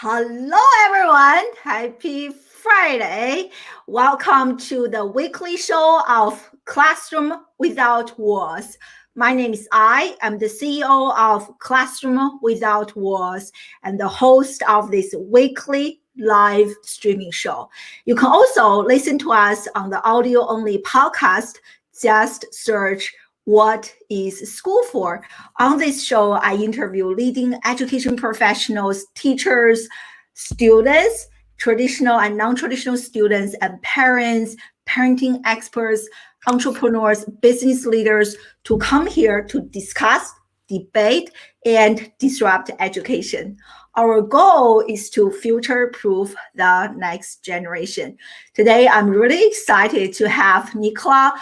Hello, everyone. Happy Friday. Welcome to the weekly show of Classroom Without Walls. My name is I'm the CEO of Classroom Without Walls and the host of this weekly live streaming show. You can also listen to us on the audio only podcast. Just search what is school for? On this show, I interview leading education professionals, teachers, students, traditional and non-traditional students, and parents, parenting experts, entrepreneurs, business leaders to come here to discuss, debate, and disrupt education. Our goal is to future-proof the next generation. Today, I'm really excited to have Nikola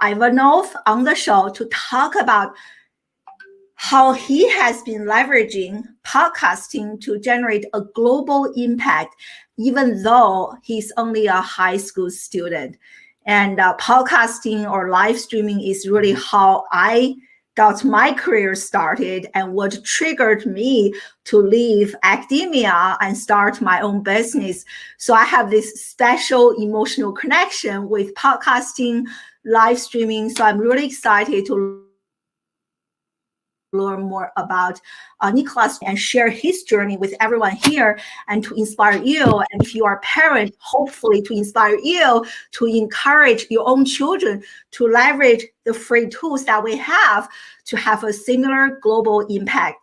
Ivanov on the show to talk about how he has been leveraging podcasting to generate a global impact, even though he's only a high school student. And podcasting or live streaming is really how I got my career started and what triggered me to leave academia and start my own business. So I have this special emotional connection with podcasting, live streaming. So I'm really excited to learn more about Nikola and share his journey with everyone here and to inspire you. And if you are a parent, hopefully to inspire you to encourage your own children to leverage the free tools that we have to have a similar global impact.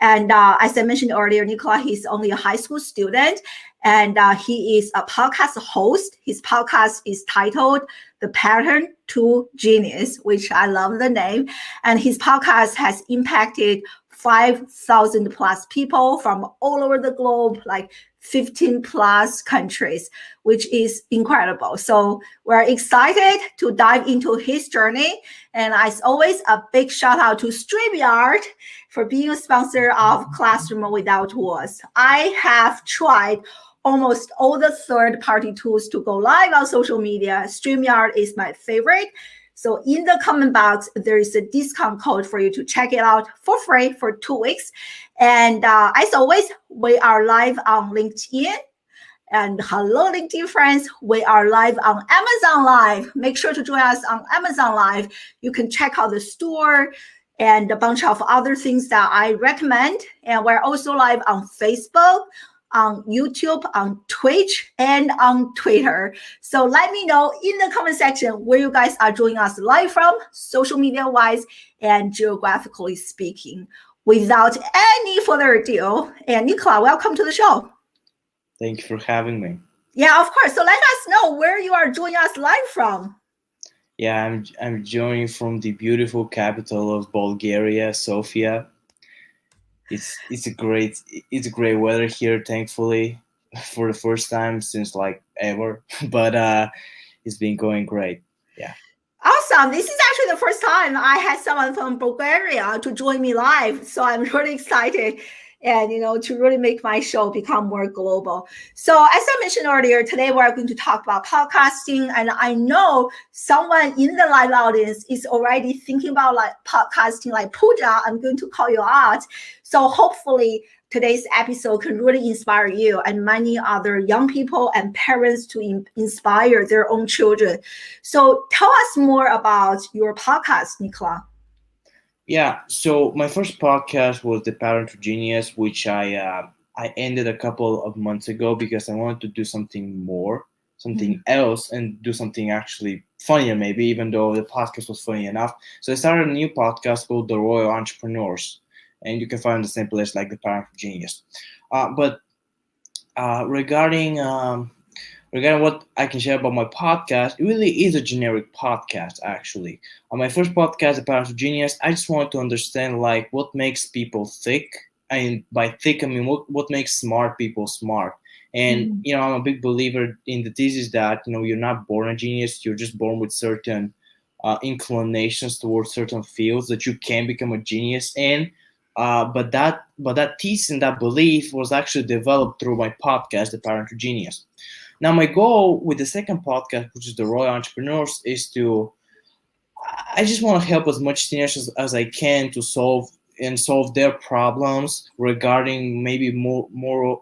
And as I mentioned earlier, Nikola, he's only a high school student and he is a podcast host. His podcast is titled The Pattern to Genius, which I love the name. And his podcast has impacted 5,000 plus people from all over the globe, like 15 plus countries, which is incredible. So we're excited to dive into his journey. And as always, a big shout out to StreamYard for being a sponsor of Classroom Without Walls. I have tried almost all the third-party tools to go live on social media. StreamYard is my favorite. So in the comment box, there is a discount code for you to check it out for free for 2 weeks. And as always, we are live on LinkedIn. And hello, LinkedIn friends. We are live on Amazon Live. Make sure to join us on Amazon Live. You can check out the store and a bunch of other things that I recommend. And we're also live on Facebook, on YouTube, on Twitch, and on Twitter. So let me know in the comment section where you guys are joining us live from, social media-wise and geographically speaking. Without any further ado, and Nikola, welcome to the show. Thank you for having me. Yeah, of course. So let us know where you are joining us live from. Yeah, I'm joining from the beautiful capital of Bulgaria, Sofia. It's a great weather here, thankfully, for the first time since like ever. But it's been going great. Yeah. Awesome. This is actually the first time I had someone from Bulgaria to join me live. So I'm really excited and, to really make my show become more global. So as I mentioned earlier, today we're going to talk about podcasting. And I know someone in the live audience is already thinking about like podcasting, like Pooja, I'm going to call you out. So hopefully today's episode can really inspire you and many other young people and parents to inspire their own children. So tell us more about your podcast, Nikola. Yeah, so my first podcast was The Pattern to Genius, which I ended a couple of months ago because I wanted to do something more, something else, and do something actually funnier, maybe, even though the podcast was funny enough. So I started a new podcast called The Royal Entrepreneurs, and you can find the same place like The Pattern to Genius. But regarding what I can share about my podcast, it really is a generic podcast, actually. On my first podcast, The Pattern to Genius, I just wanted to understand like what makes people thick. And by thick, I mean what makes smart people smart. And I'm a big believer in the thesis that you're not born a genius; you're just born with certain inclinations towards certain fields that you can become a genius in. But that thesis and that belief was actually developed through my podcast, The Pattern to Genius. Now, my goal with the second podcast, which is The Royal Entrepreneurs, is I just want to help as much teenagers as I can to solve their problems regarding maybe more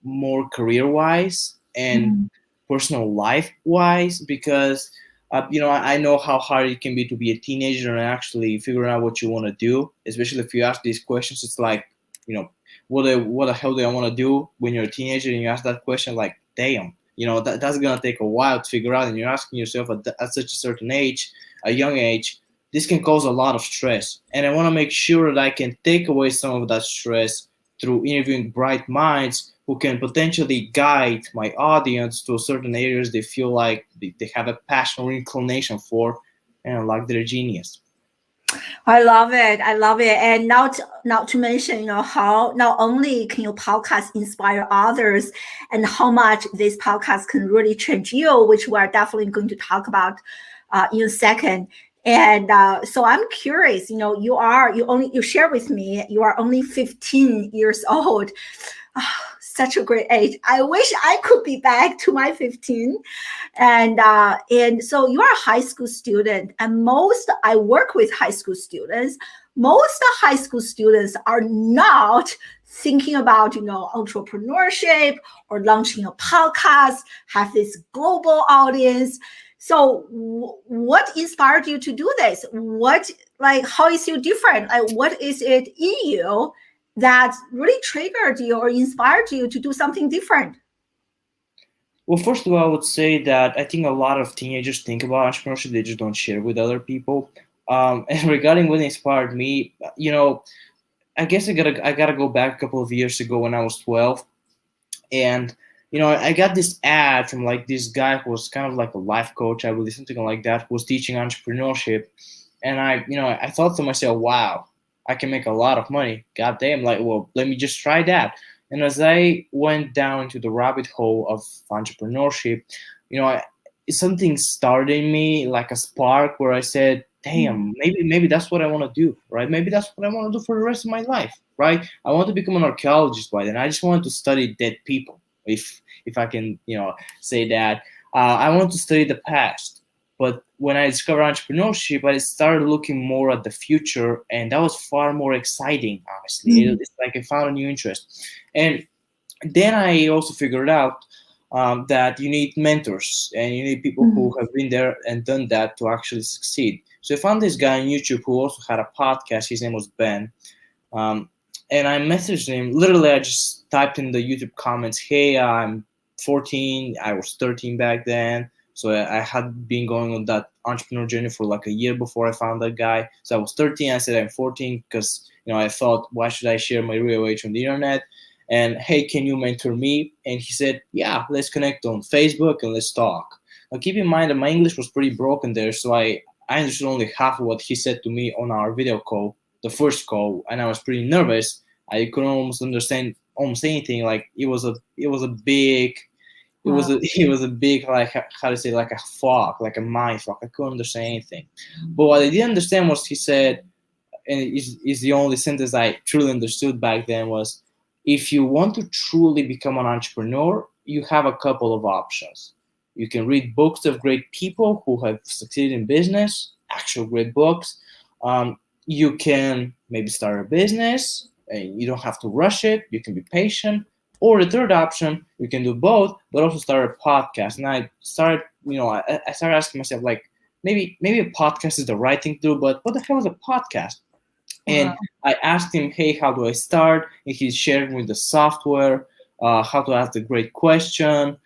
more career wise and Mm. personal life wise, because I know how hard it can be to be a teenager and actually figuring out what you want to do, especially if you ask these questions. It's like, what the hell do I want to do when you're a teenager and you ask that question, like, damn, that's gonna take a while to figure out, and you're asking yourself at such a certain age, a young age. This can cause a lot of stress, and I want to make sure that I can take away some of that stress through interviewing bright minds who can potentially guide my audience to certain areas they feel like they have a passion or inclination for, and like their genius. I love it. I love it. And not to mention, how not only can your podcast inspire others, and how much this podcast can really change you, which we are definitely going to talk about in a second. And so I'm curious. You share with me you are only 15 years old. Such a great age. I wish I could be back to my 15. And so you are a high school student, and I work with high school students. Most high school students are not thinking about entrepreneurship or launching a podcast, have this global audience. So what inspired you to do this? How is you different? Like, what is it in you that really triggered you or inspired you to do something different? Well, first of all, I would say that I think a lot of teenagers think about entrepreneurship, they just don't share with other people. And regarding what inspired me, I guess I gotta go back a couple of years ago when I was 12, and I got this ad from like this guy who was kind of like a life coach, I believe, something like that, who was teaching entrepreneurship, and I thought to myself, wow, I can make a lot of money. God damn, like, well, let me just try that. And as I went down into the rabbit hole of entrepreneurship, you know, I, something started in me like a spark where I said, damn, maybe that's what I want to do, right? Maybe that's what I want to do for the rest of my life, right? I want to become an archaeologist by then. I just wanted to study dead people, if I can, say that. I want to study the past. But when I discovered entrepreneurship, I started looking more at the future, and that was far more exciting, honestly. Mm. It's like I found a new interest. And then I also figured out that you need mentors and you need people Mm. who have been there and done that to actually succeed. So I found this guy on YouTube who also had a podcast. His name was Ben. Um, and I messaged him. Literally, I just typed in the YouTube comments, "Hey, I'm 14. I was 13 back then. So I had been going on that entrepreneur journey for like a year before I found that guy. So I was 13. I said I'm 14 because I thought, why should I share my real age on the internet? And hey, can you mentor me? And he said, yeah, let's connect on Facebook and let's talk. Now keep in mind that my English was pretty broken there, so I understood only half of what he said to me on our video call, the first call, and I was pretty nervous. I couldn't almost understand almost anything. Like it was a big it was Wow. a it was a big, like, how to say, like a fog, like a mind fog. I couldn't understand anything. But what I did understand was he said, and is the only sentence I truly understood back then, was, if you want to truly become an entrepreneur, you have a couple of options. You can read books of great people who have succeeded in business, actual great books. You can maybe start a business, and you don't have to rush it. You can be patient. Or the third option, you can do both, but also start a podcast. And I started, I started asking myself, like, maybe a podcast is the right thing to do, but what the hell is a podcast? Wow. And I asked him, hey, how do I start? And he shared with the software, how to ask the great question.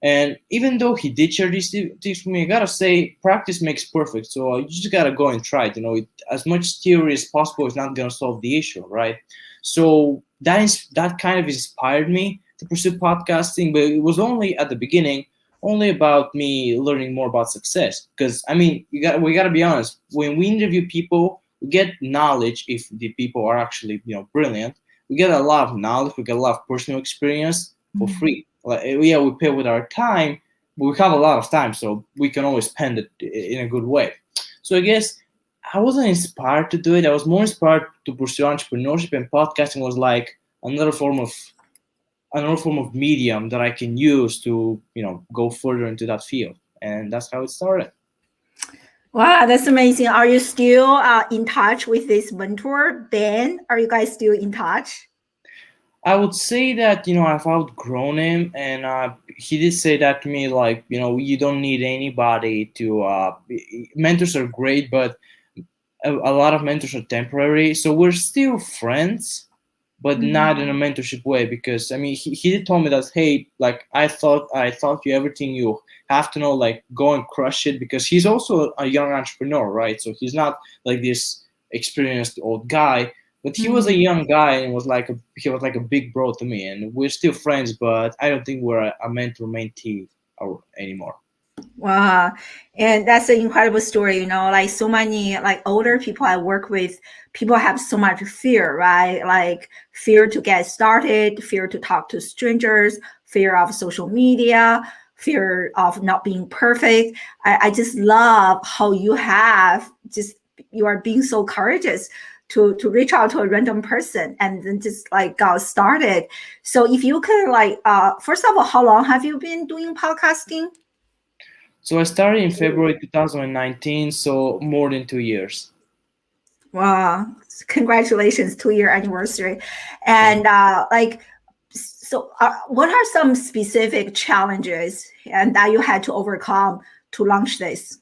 And even though he did share these tips with me, I gotta say, practice makes perfect. So you just gotta go and try it. As much theory as possible is not gonna solve the issue, right? So that kind of inspired me to pursue podcasting, but it was only at the beginning, only about me learning more about success. Because I mean, we gotta be honest. When we interview people, we get knowledge if the people are actually brilliant. We get a lot of knowledge, we get a lot of personal experience for Mm. free. Like, yeah, we pay with our time, but we have a lot of time, so we can always spend it in a good way. So I guess I wasn't inspired to do it. I was more inspired to pursue entrepreneurship, and podcasting was like another form of medium that I can use to go further into that field, and that's how it started. Wow, that's amazing. Are you still in touch with this mentor, Ben? Are you guys still in touch? I would say that I've outgrown him, and he did say that to me. Like you don't need anybody to. Mentors are great, but a lot of mentors are temporary. So we're still friends, but Mhm. not in a mentorship way. Because I mean, he did tell me that, hey, like I thought you everything you have to know, like go and crush it. Because he's also a young entrepreneur, right? So he's not like this experienced old guy, but he was a Mhm. young guy and he was like a big bro to me. And we're still friends, but I don't think we're a mentor mentee anymore. Wow. And that's an incredible story, like so many like older people I work with, people have so much fear, right? Like fear to get started, fear to talk to strangers, fear of social media, fear of not being perfect. I just love how you have just you are being so courageous to reach out to a random person and then just like got started. So if you could like first of all, how long have you been doing podcasting? So I started in February 2019, so more than 2 years. Wow, congratulations, 2 year anniversary. Thank And like, so what are some specific challenges and that you had to overcome to launch this?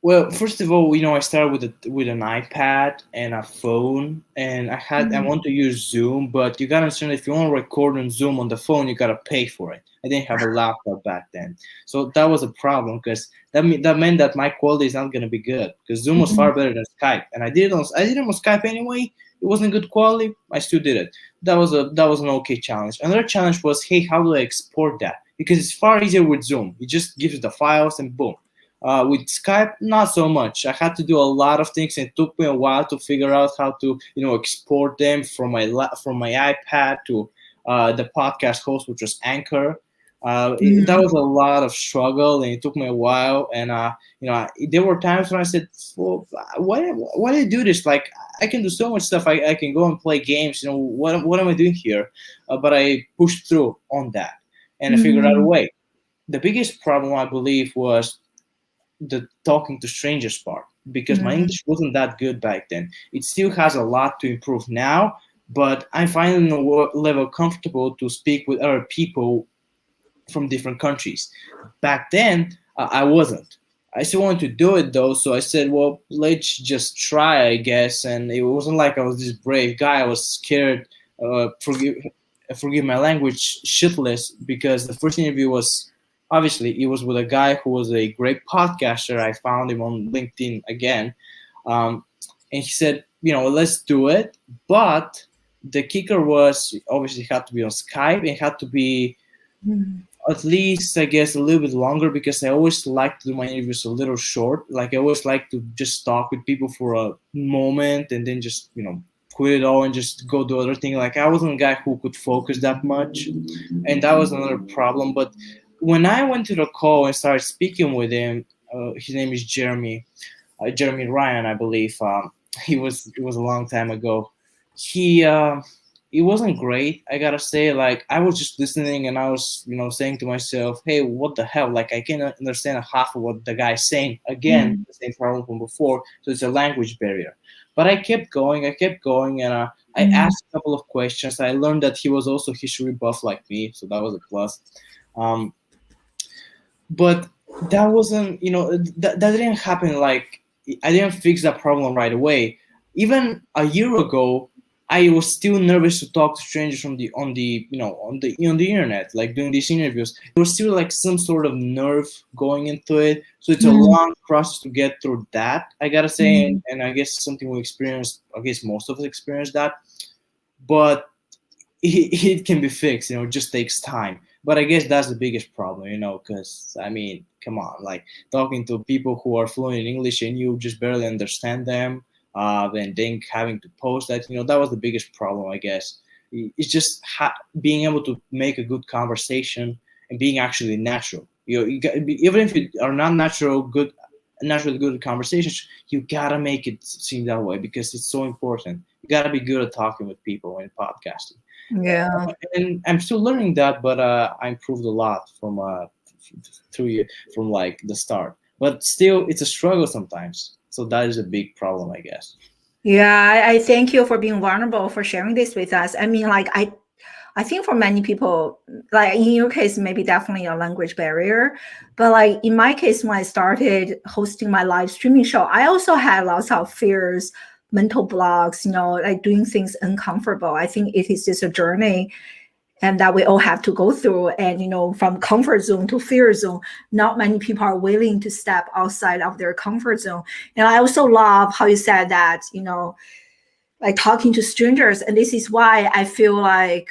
Well, first of all, I started with an iPad and a phone, and I Mhm. want to use Zoom, but you gotta understand if you want to record on Zoom on the phone, you gotta pay for it. I didn't have a laptop back then, so that was a problem because that meant that my quality is not gonna be good because Zoom was Mhm. far better than Skype, and I did it on Skype anyway. It wasn't good quality. I still did it. That was an okay challenge. Another challenge was, hey, how do I export that? Because it's far easier with Zoom. It just gives you the files and boom. With Skype, not so much. I had to do a lot of things, and it took me a while to figure out how to, export them from from my iPad to the podcast host, which was Anchor. That Mhm. was a lot of struggle, and it took me a while. And there were times when I said, well, why did I do this? Like, I can do so much stuff. I can go and play games. What am I doing here? But I pushed through on that, and I figured out a Mhm. way. The biggest problem, I believe, was the talking to strangers part because my Mhm. English wasn't that good back then. It still has a lot to improve now, but I'm finding a level comfortable to speak with other people from different countries. Back then, I wasn't. I still wanted to do it though, so I said, "Well, let's just try, I guess." And it wasn't like I was this brave guy. I was scared. Forgive my language, shitless, because the first interview was obviously it was with a guy who was a great podcaster. I found him on LinkedIn again, um, and he said, let's do it. But the kicker was obviously it had to be on Skype. It had to be Mhm. at least, I guess, a little bit longer because I always like to do my interviews a little short. Like I always like to just talk with people for a moment and then just quit it all and just go do other thing. Like I wasn't a guy who could focus that much, and that was another problem. But when I went to the call and started speaking with him, his name is Jeremy Ryan, I believe. It was a long time ago. He it wasn't great. I gotta say, like I was just listening and I was saying to myself, "Hey, what the hell? Like I can't understand half of what the guy's saying." Again, Mhm. the same problem from before. So it's a language barrier. But I kept going. I kept going, and I Mhm. asked a couple of questions. I learned that he was also history buff like me, so that was a plus. Um, but that wasn't that didn't happen. Like I didn't fix that problem right away. Even a year ago, I was still nervous to talk to strangers on the internet, like doing these interviews. There was still like some sort of nerve going into it, so it's a Mhm. long process to get through that, I gotta say. and, Mhm. and I guess something we experienced, I guess most of us experienced that. But it can be fixed. It just takes time. But I guess that's the biggest problem, because I mean, come on, like talking to people who are fluent in English and you just barely understand them, and then having to post that, that was the biggest problem, I guess. It's just being able to make a good conversation and being actually natural. Even if you are not naturally good at conversations, you gotta make it seem that way because it's so important. You gotta be good at talking with people when podcasting. Yeah. And I'm still learning that, but I improved a lot from through you from like the start. But still, it's a struggle sometimes. So that is a big problem, I guess. Yeah, I thank you for being vulnerable, for sharing this with us. I mean, like I think for many people, like in your case, maybe definitely a language barrier. But like in my case, when I started hosting my live streaming show, I also had lots of fears, mental blocks, like doing things uncomfortable. I think it is just a journey and that we all have to go through. And, from comfort zone to fear zone, not many people are willing to step outside of their comfort zone. And I also love how you said that, like talking to strangers. And this is why I feel like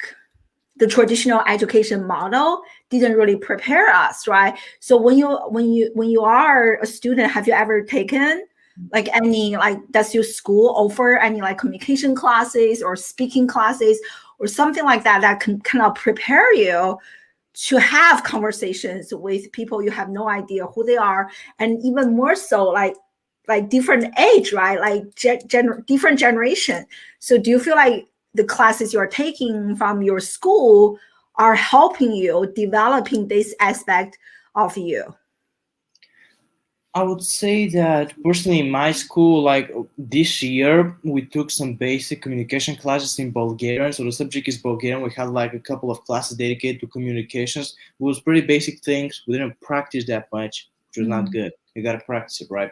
the traditional education model didn't really prepare us, right? So when you are a student, have you ever taken like any, like, does your school offer any like communication classes or speaking classes or something like that that can kind of prepare you to have conversations with people you have no idea who they are, and even more so like different age, right? Like different generation. So do you feel like the classes you're taking from your school are helping you developing this aspect of you? I would say that personally in my school, like this year, we took some basic communication classes in Bulgarian. So the subject is Bulgarian. We had like a couple of classes dedicated to communications. It was pretty basic things. We didn't practice that much, which was not good. You gotta practice it, right?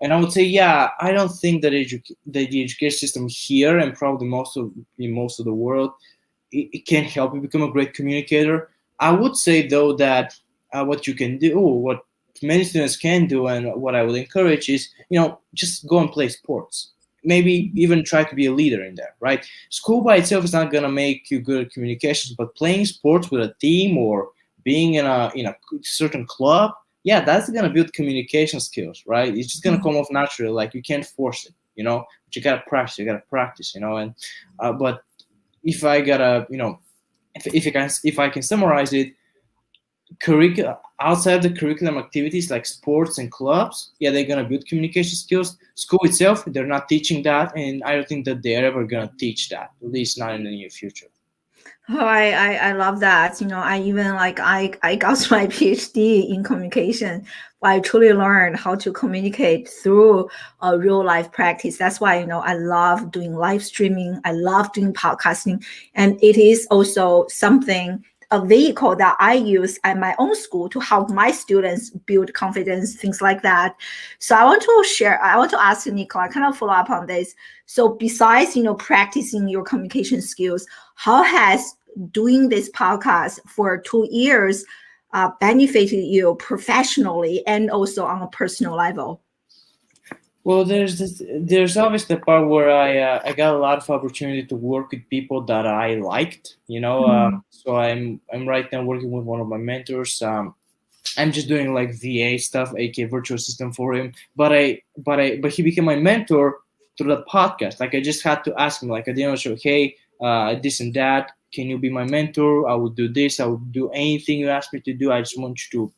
And I would say, yeah, I don't think that that the education system here and probably most of the world, it can help you become a great communicator. I would say though that what you can do, what many students can do, and what I would encourage is, just go and play sports. Maybe even try to be a leader in there, right? School by itself is not gonna make you good at communications, but playing sports with a team or being in a certain club, yeah, that's gonna build communication skills, right? It's just gonna come off naturally. Like you can't force it, but you gotta practice. You gotta practice, and but if I gotta, if I can summarize it, outside the curriculum activities like sports and clubs, yeah, they're gonna build communication skills. School itself, they're not teaching that, and I don't think that they're ever gonna teach that, at least not in the near future. Oh, I love that. I even like I got my PhD in communication. I truly learned how to communicate through a real life practice. That's why I love doing live streaming. I love doing podcasting, and it is also something, a vehicle that I use at my own school to help my students build confidence, things like that. So I want to ask you, Nikola, kind of follow up on this. So besides practicing your communication skills, how has doing this podcast for 2 years benefited you professionally and also on a personal level? Well, there's obviously the part where I got a lot of opportunity to work with people that I liked, so I'm right now working with one of my mentors. I'm just doing like VA stuff, aka virtual assistant for him. But he became my mentor through the podcast. Like I just had to ask him, like I didn't say, hey, this and that. Can you be my mentor? I will do this. I will do anything you ask me to do. I just want you to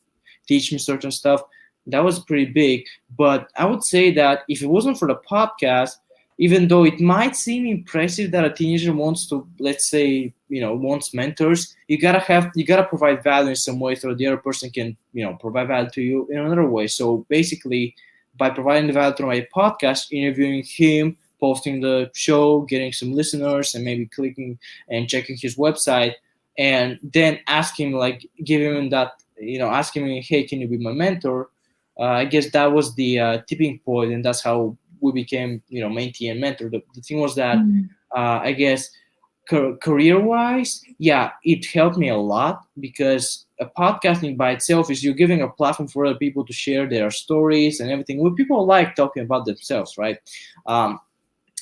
teach me certain stuff. That was pretty big. But I would say that if it wasn't for the podcast, even though it might seem impressive that a teenager wants to, let's say, wants mentors, you gotta provide value in some way so the other person can, provide value to you in another way. So basically, by providing the value through my podcast, interviewing him, posting the show, getting some listeners, and maybe clicking and checking his website, and then asking, like, give him that, asking me, hey, can you be my mentor? I guess that was the tipping point, and that's how we became, mentee and mentor. The thing was that, I guess, career wise, yeah, it helped me a lot because podcasting by itself is you're giving a platform for other people to share their stories and everything. Well, people like talking about themselves, right? Um,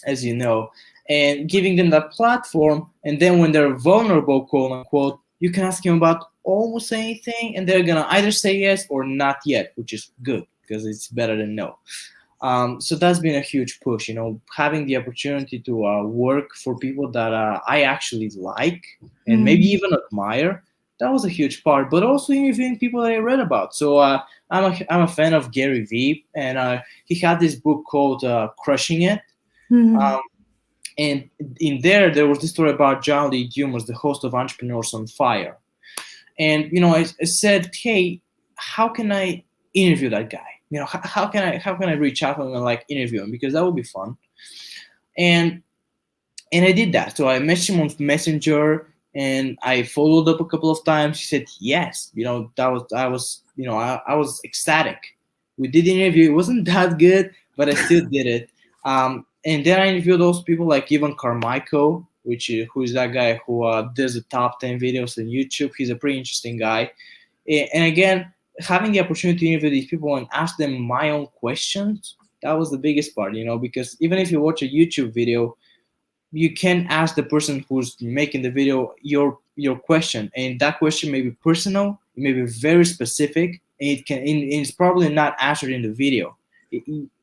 as you know, and giving them that platform. And then when they're vulnerable, quote unquote, you can ask them about almost anything, and they're gonna either say yes or not yet, which is good because it's better than no. So that's been a huge push, having the opportunity to work for people that I actually like and maybe even admire. That was a huge part, but also interviewing people that I read about. So I'm a fan of Gary Vee, and he had this book called Crushing It. Um, and in there was this story about John Lee Dumas, the host of Entrepreneurs on Fire. And I said, hey, how can I interview that guy? How can I reach out to him and like interview him, because that would be fun. and I did that. So I messaged him on Messenger, and I followed up a couple of times. He said yes. That was I was ecstatic. We did the interview. It wasn't that good, but I still did it. And then I interviewed those people like Ivan Carmichael, who is that guy who does the top 10 videos on YouTube. He's a pretty interesting guy. And again, having the opportunity to interview these people and ask them my own questions, that was the biggest part, because even if you watch a YouTube video, you can ask the person who's making the video your question, and that question may be personal, it may be very specific, and it's probably not answered in the video.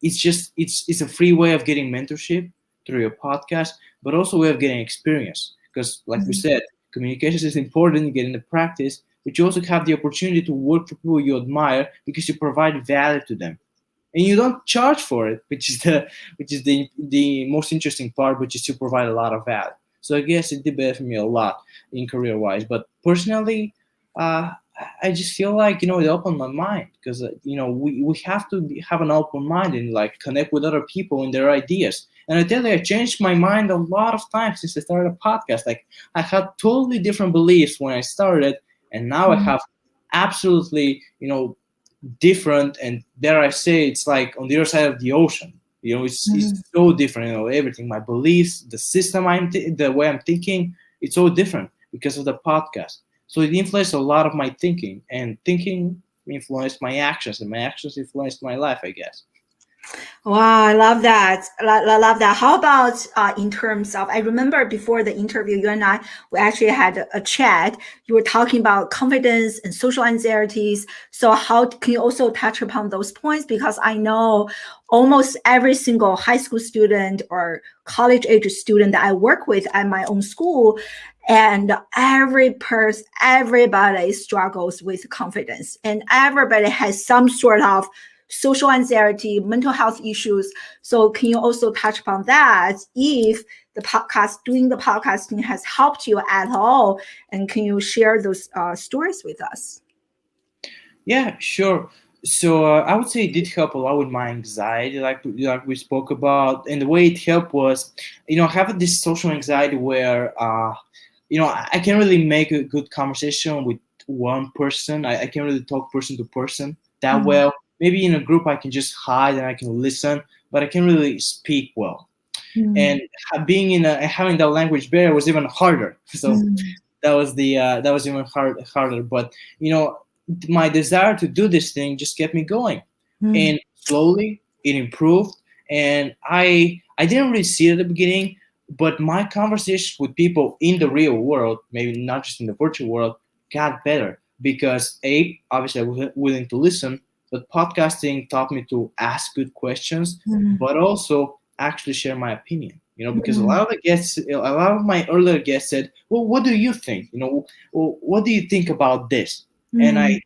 It's a free way of getting mentorship through your podcast, but also a way of getting experience, because like we said, communication is important to get into practice, but you also have the opportunity to work for people you admire because you provide value to them, and you don't charge for it, which is the most interesting part, which is to provide a lot of value. So I guess it did benefit me a lot in career wise, but personally, uh, I just feel like it opened my mind, because we have to have an open mind and like connect with other people and their ideas. And I tell you, I changed my mind a lot of times since I started a podcast. Like, I had totally different beliefs when I started, and now I have absolutely different, and dare I say, it's like on the other side of the ocean. It's so different. Everything, my beliefs, the system the way I'm thinking, it's so different because of the podcast. So it influenced a lot of my thinking, and thinking influenced my actions, and my actions influenced my life, I guess. Wow, I love that. I love that. How about in terms of, I remember before the interview, you and I, we actually had a chat. You were talking about confidence and social anxieties. So how can you also touch upon those points? Because I know almost every single high school student or college age student that I work with at my own school, and everybody struggles with confidence, and everybody has some sort of social anxiety, mental health issues. So can you also touch upon that, if doing the podcasting has helped you at all? And can you share those stories with us? Yeah, sure. So I would say it did help a lot with my anxiety, like we spoke about. And the way it helped was, having this social anxiety where, I can't really make a good conversation with one person. I can't really talk person to person that well. Maybe in a group I can just hide and I can listen, but I can't really speak well. And being having that language barrier was even harder. So that was even harder. But my desire to do this thing just kept me going, and slowly it improved. And I didn't really see it at the beginning, but my conversations with people in the real world, maybe not just in the virtual world, got better because obviously I was willing to listen, but podcasting taught me to ask good questions, but also actually share my opinion. Because a lot of my earlier guests said, "Well, what do you think? Well, what do you think about this?" And I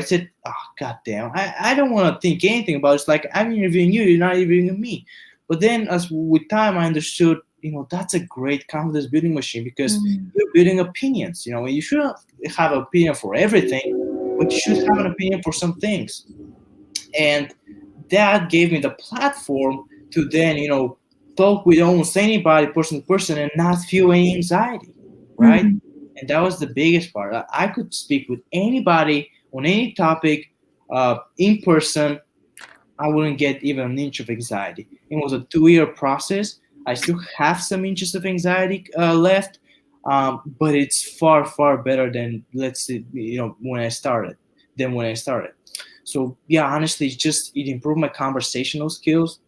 said, "Oh, goddamn, I don't want to think anything about it. It's like I'm interviewing you, you're not interviewing me." But then, as with time, I understood, that's a great confidence building machine because you're building opinions. You shouldn't have an opinion for everything, but you should have an opinion for some things. And that gave me the platform to then, talk with almost anybody, person to person, and not feel any anxiety, right? And that was the biggest part. I could speak with anybody on any topic in person. I wouldn't get even an inch of anxiety. It was a 2-year process. I still have some inches of anxiety left, but it's far, far better than, let's say, when I started. So yeah, honestly, it improved my conversational skills.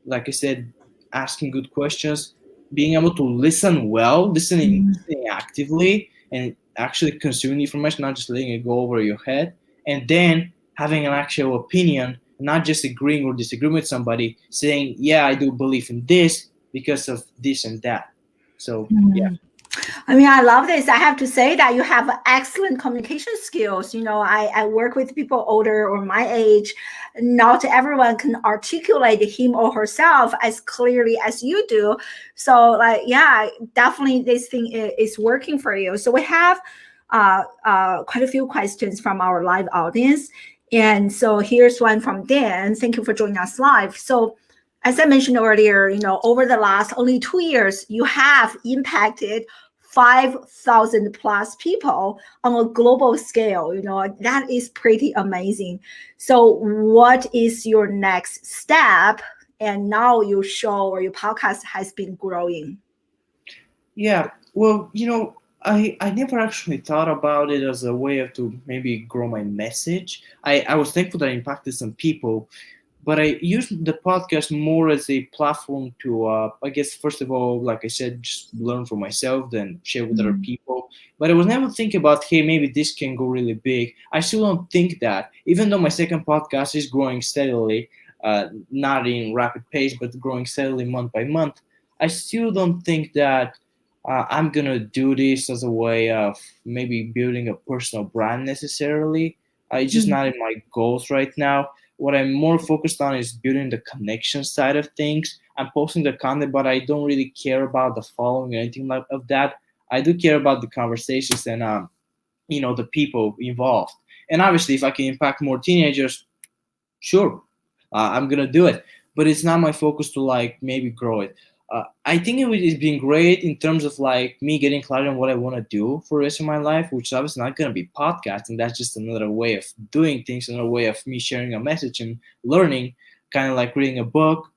Like I said, asking good questions, being able to listen well, listening actively, and actually consuming information, not just letting it go over your head, and then having an actual opinion, not just agreeing or disagreeing with somebody, saying, "Yeah, I do believe in this because of this and that." So yeah. I mean, I love this. I have to say that you have excellent communication skills. I work with people older or my age. Not everyone can articulate him or herself as clearly as you do. So, yeah, definitely this thing is working for you. So we have quite a few questions from our live audience. And so here's one from Dan. Thank you for joining us live. So As I mentioned earlier, over the last only 2 years, you have impacted 5,000 plus people on a global scale. That is pretty amazing. So what is your next step? And now your show or your podcast has been growing. Yeah, well, I never actually thought about it as a way of to maybe grow my message. I was thankful that I impacted some people, but I use the podcast more as a platform to, I guess, first of all, like I said, just learn for myself, then share with other Mm. people. But I was never thinking about, hey, maybe this can go really big. I still don't think that, even though my second podcast is growing steadily, not in rapid pace, but growing steadily month by month. I still don't think that I'm gonna do this as a way of maybe building a personal brand necessarily. It's just Mm. not in my goals right now. What I'm more focused on is building the connection side of things. I'm posting the content, but I don't really care about the following or anything like of that. I do care about the conversations and the people involved. And obviously, if I can impact more teenagers, sure, I'm gonna do it. But it's not my focus to like maybe grow it. I think it's been great in terms of like me getting clarity on what I want to do for the rest of my life, which is obviously not gonna be podcasting. That's just another way of doing things, another way of me sharing a message and learning, kind of like reading a book.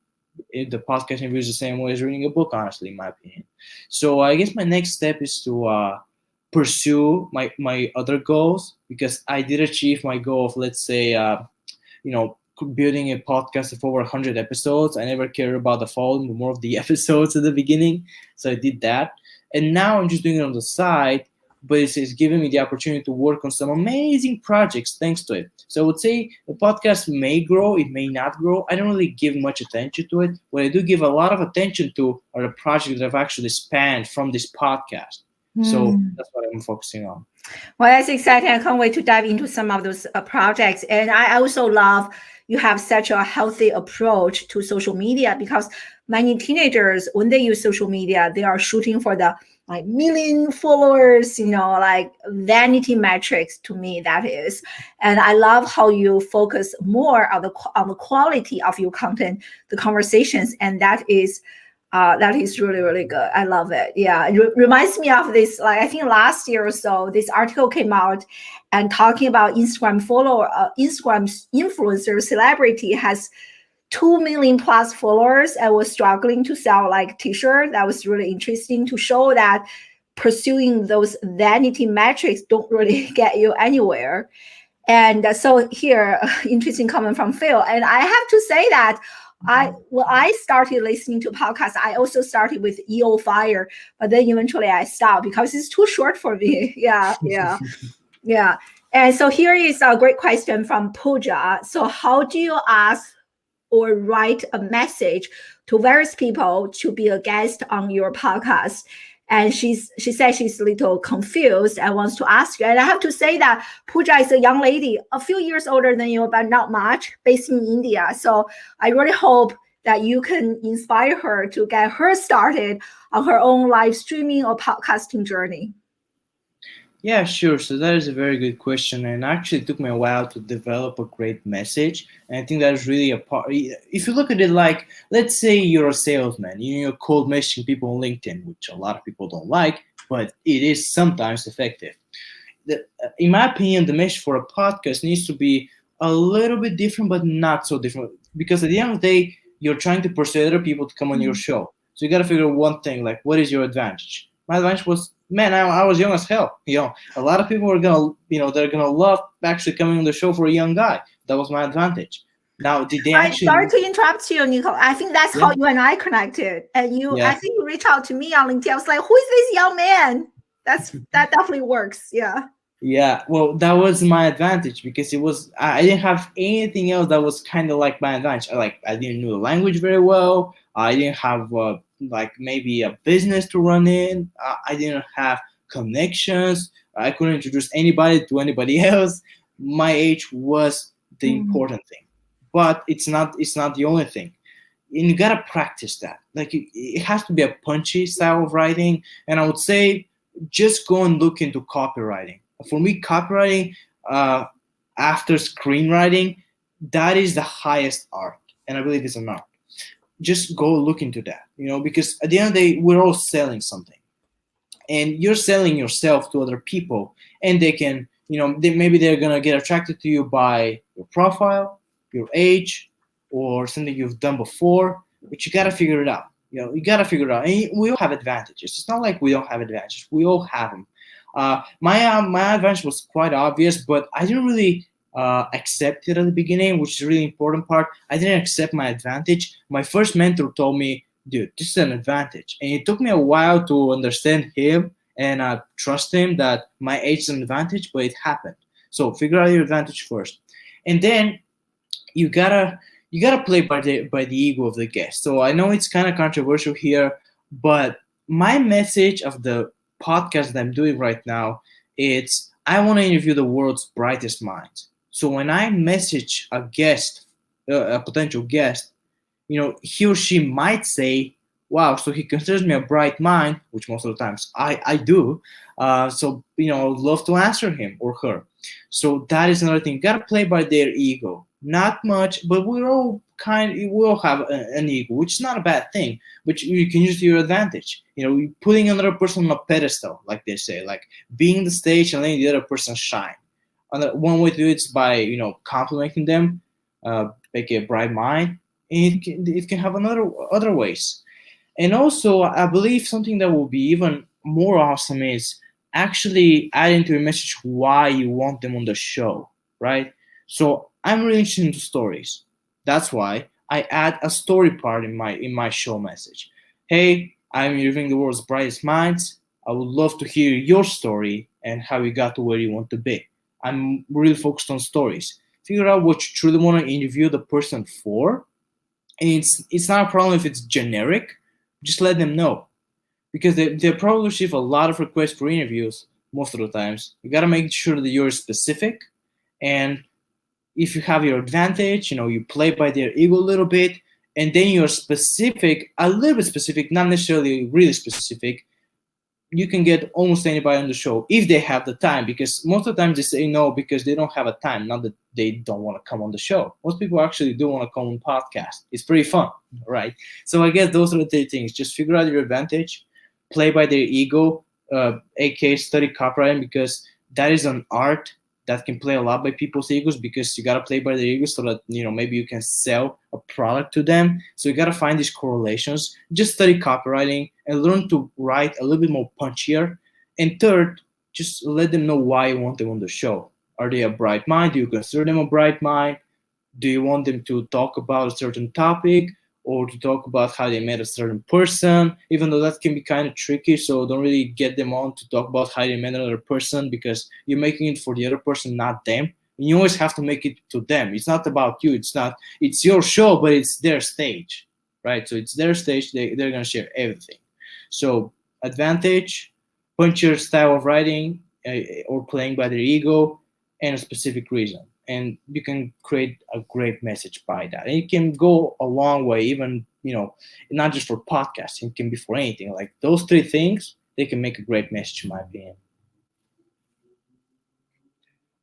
The podcast interview is the same way as reading a book, honestly, in my opinion. So I guess my next step is to pursue my other goals because I did achieve my goal of, let's say, building a podcast of over 100 episodes. I never cared about the following, but more of the episodes at the beginning. So I did that. And now I'm just doing it on the side, but it's giving me the opportunity to work on some amazing projects thanks to it. So I would say the podcast may grow, it may not grow. I don't really give much attention to it. What I do give a lot of attention to are the projects that I've actually spanned from this podcast. So Mm. that's what I'm focusing on. Well, that's exciting. I can't wait to dive into some of those projects. And I also love you have such a healthy approach to social media because many teenagers, when they use social media, they are shooting for the like million followers, like vanity metrics to me, that is. And I love how you focus more on the quality of your content, the conversations, and that is really, really good. I love it. Yeah. It reminds me of this, like, I think last year or so, this article came out and talking about Instagram's influencer celebrity has 2 million plus followers and was struggling to sell like t-shirt. That was really interesting to show that pursuing those vanity metrics don't really get you anywhere. And so here, interesting comment from Phil. And I have to say that when I started listening to podcasts, I also started with EO Fire, but then eventually I stopped because it's too short for me. Yeah, yeah, yeah. And so here is a great question from Pooja. So how do you ask or write a message to various people to be a guest on your podcast? And she said she's a little confused and wants to ask you. And I have to say that Pooja is a young lady, a few years older than you, but not much, based in India. So I really hope that you can inspire her to get her started on her own live streaming or podcasting journey. Yeah, sure. So that is a very good question, and actually took me a while to develop a great message. And I think that is really a part. If you look at it like, let's say you're a salesman, you're cold messaging people on LinkedIn, which a lot of people don't like, but it is sometimes effective. In my opinion, the message for a podcast needs to be a little bit different, but not so different. Because at the end of the day, you're trying to persuade other people to come on your Mm. show. So you got to figure out one thing, like, what is your advantage? My advantage was, man, I was young as hell. A lot of people are gonna, they're gonna love actually coming on the show for a young guy. That was my advantage. Now, did they I'm sorry actually? to interrupt you, Nicole. I think that's Yeah, how you and I connected. And I yeah. think you reached out to me on LinkedIn. I was like, who is this young man? That definitely works. Yeah. Yeah, well, that was my advantage because it was I didn't have anything else that was kind of like my advantage. I didn't know the language very well. I didn't have like maybe a business to run in. I didn't have connections. I couldn't introduce anybody to anybody else. My age was the Mm. important thing, but it's not the only thing. And you gotta practice that. Like it has to be a punchy style of writing, and I would say just go and look into copywriting. For me, copywriting uh, after screenwriting, that is the highest art, and I believe it's an art. just go look into that, because at the end of the day, we're all selling something, and you're selling yourself to other people, and they can, maybe they're gonna get attracted to you by your profile, your age, or something you've done before. But you gotta figure it out. You gotta figure it out. And we all have advantages. It's not like we don't have advantages. We all have them. My advantage was quite obvious, but I didn't really accept it at the beginning, which is a really important part. I didn't accept my advantage. My first mentor told me, dude, this is an advantage. And it took me a while to understand him and trust him that my age is an advantage, but it happened. So figure out your advantage first. And then you gotta play by the ego of the guest. So I know it's kind of controversial here, but my message of the podcast that I'm doing right now, it's I want to interview the world's brightest minds. So when I message a guest, a potential guest, he or she might say, wow, so he considers me a bright mind, which most of the times I do. So, I would love to answer him or her. So that is another thing. You got to play by their ego. Not much, but we all have an ego, which is not a bad thing, but you can use to your advantage. Putting another person on a pedestal, like they say, like being the stage and letting the other person shine. One way to do it is by, complimenting them, make a bright mind. And it can have other ways. And also, I believe something that will be even more awesome is actually adding to your message why you want them on the show, right? So I'm really interested in stories. That's why I add a story part in my show message. Hey, I'm interviewing the world's brightest minds. I would love to hear your story and how you got to where you want to be. I'm really focused on stories. Figure out what you truly want to interview the person for. And it's not a problem if it's generic. Just let them know. Because they probably receive a lot of requests for interviews most of the times. You got to make sure that you're specific. And if you have your advantage, you play by their ego a little bit. And then you're specific, a little bit specific, not necessarily really specific. You can get almost anybody on the show if they have the time, because most of the time they say no because they don't have a time, not that they don't want to come on the show. Most people actually do want to come on podcast. It's pretty fun, right? So I guess those are the three things. Just figure out your advantage, play by their ego, aka study copywriting, because that is an art that can play a lot by people's egos, because you got to play by their egos so that maybe you can sell a product to them. So you got to find these correlations. Just study copywriting and learn to write a little bit more punchier. And third, just let them know why you want them on the show. Are they a bright mind? Do you consider them a bright mind? Do you want them to talk about a certain topic, or to talk about how they met a certain person, even though that can be kind of tricky. So don't really get them on to talk about how they met another person, because you're making it for the other person, not them. And you always have to make it to them. It's not about you. It's your show, but it's their stage, right? So it's their stage. They're going to share everything. So advantage, puncher style of writing, or playing by their ego, and a specific reason. And you can create a great message by that. And it can go a long way, even, not just for podcasting, it can be for anything. Like those three things, they can make a great message, in my opinion.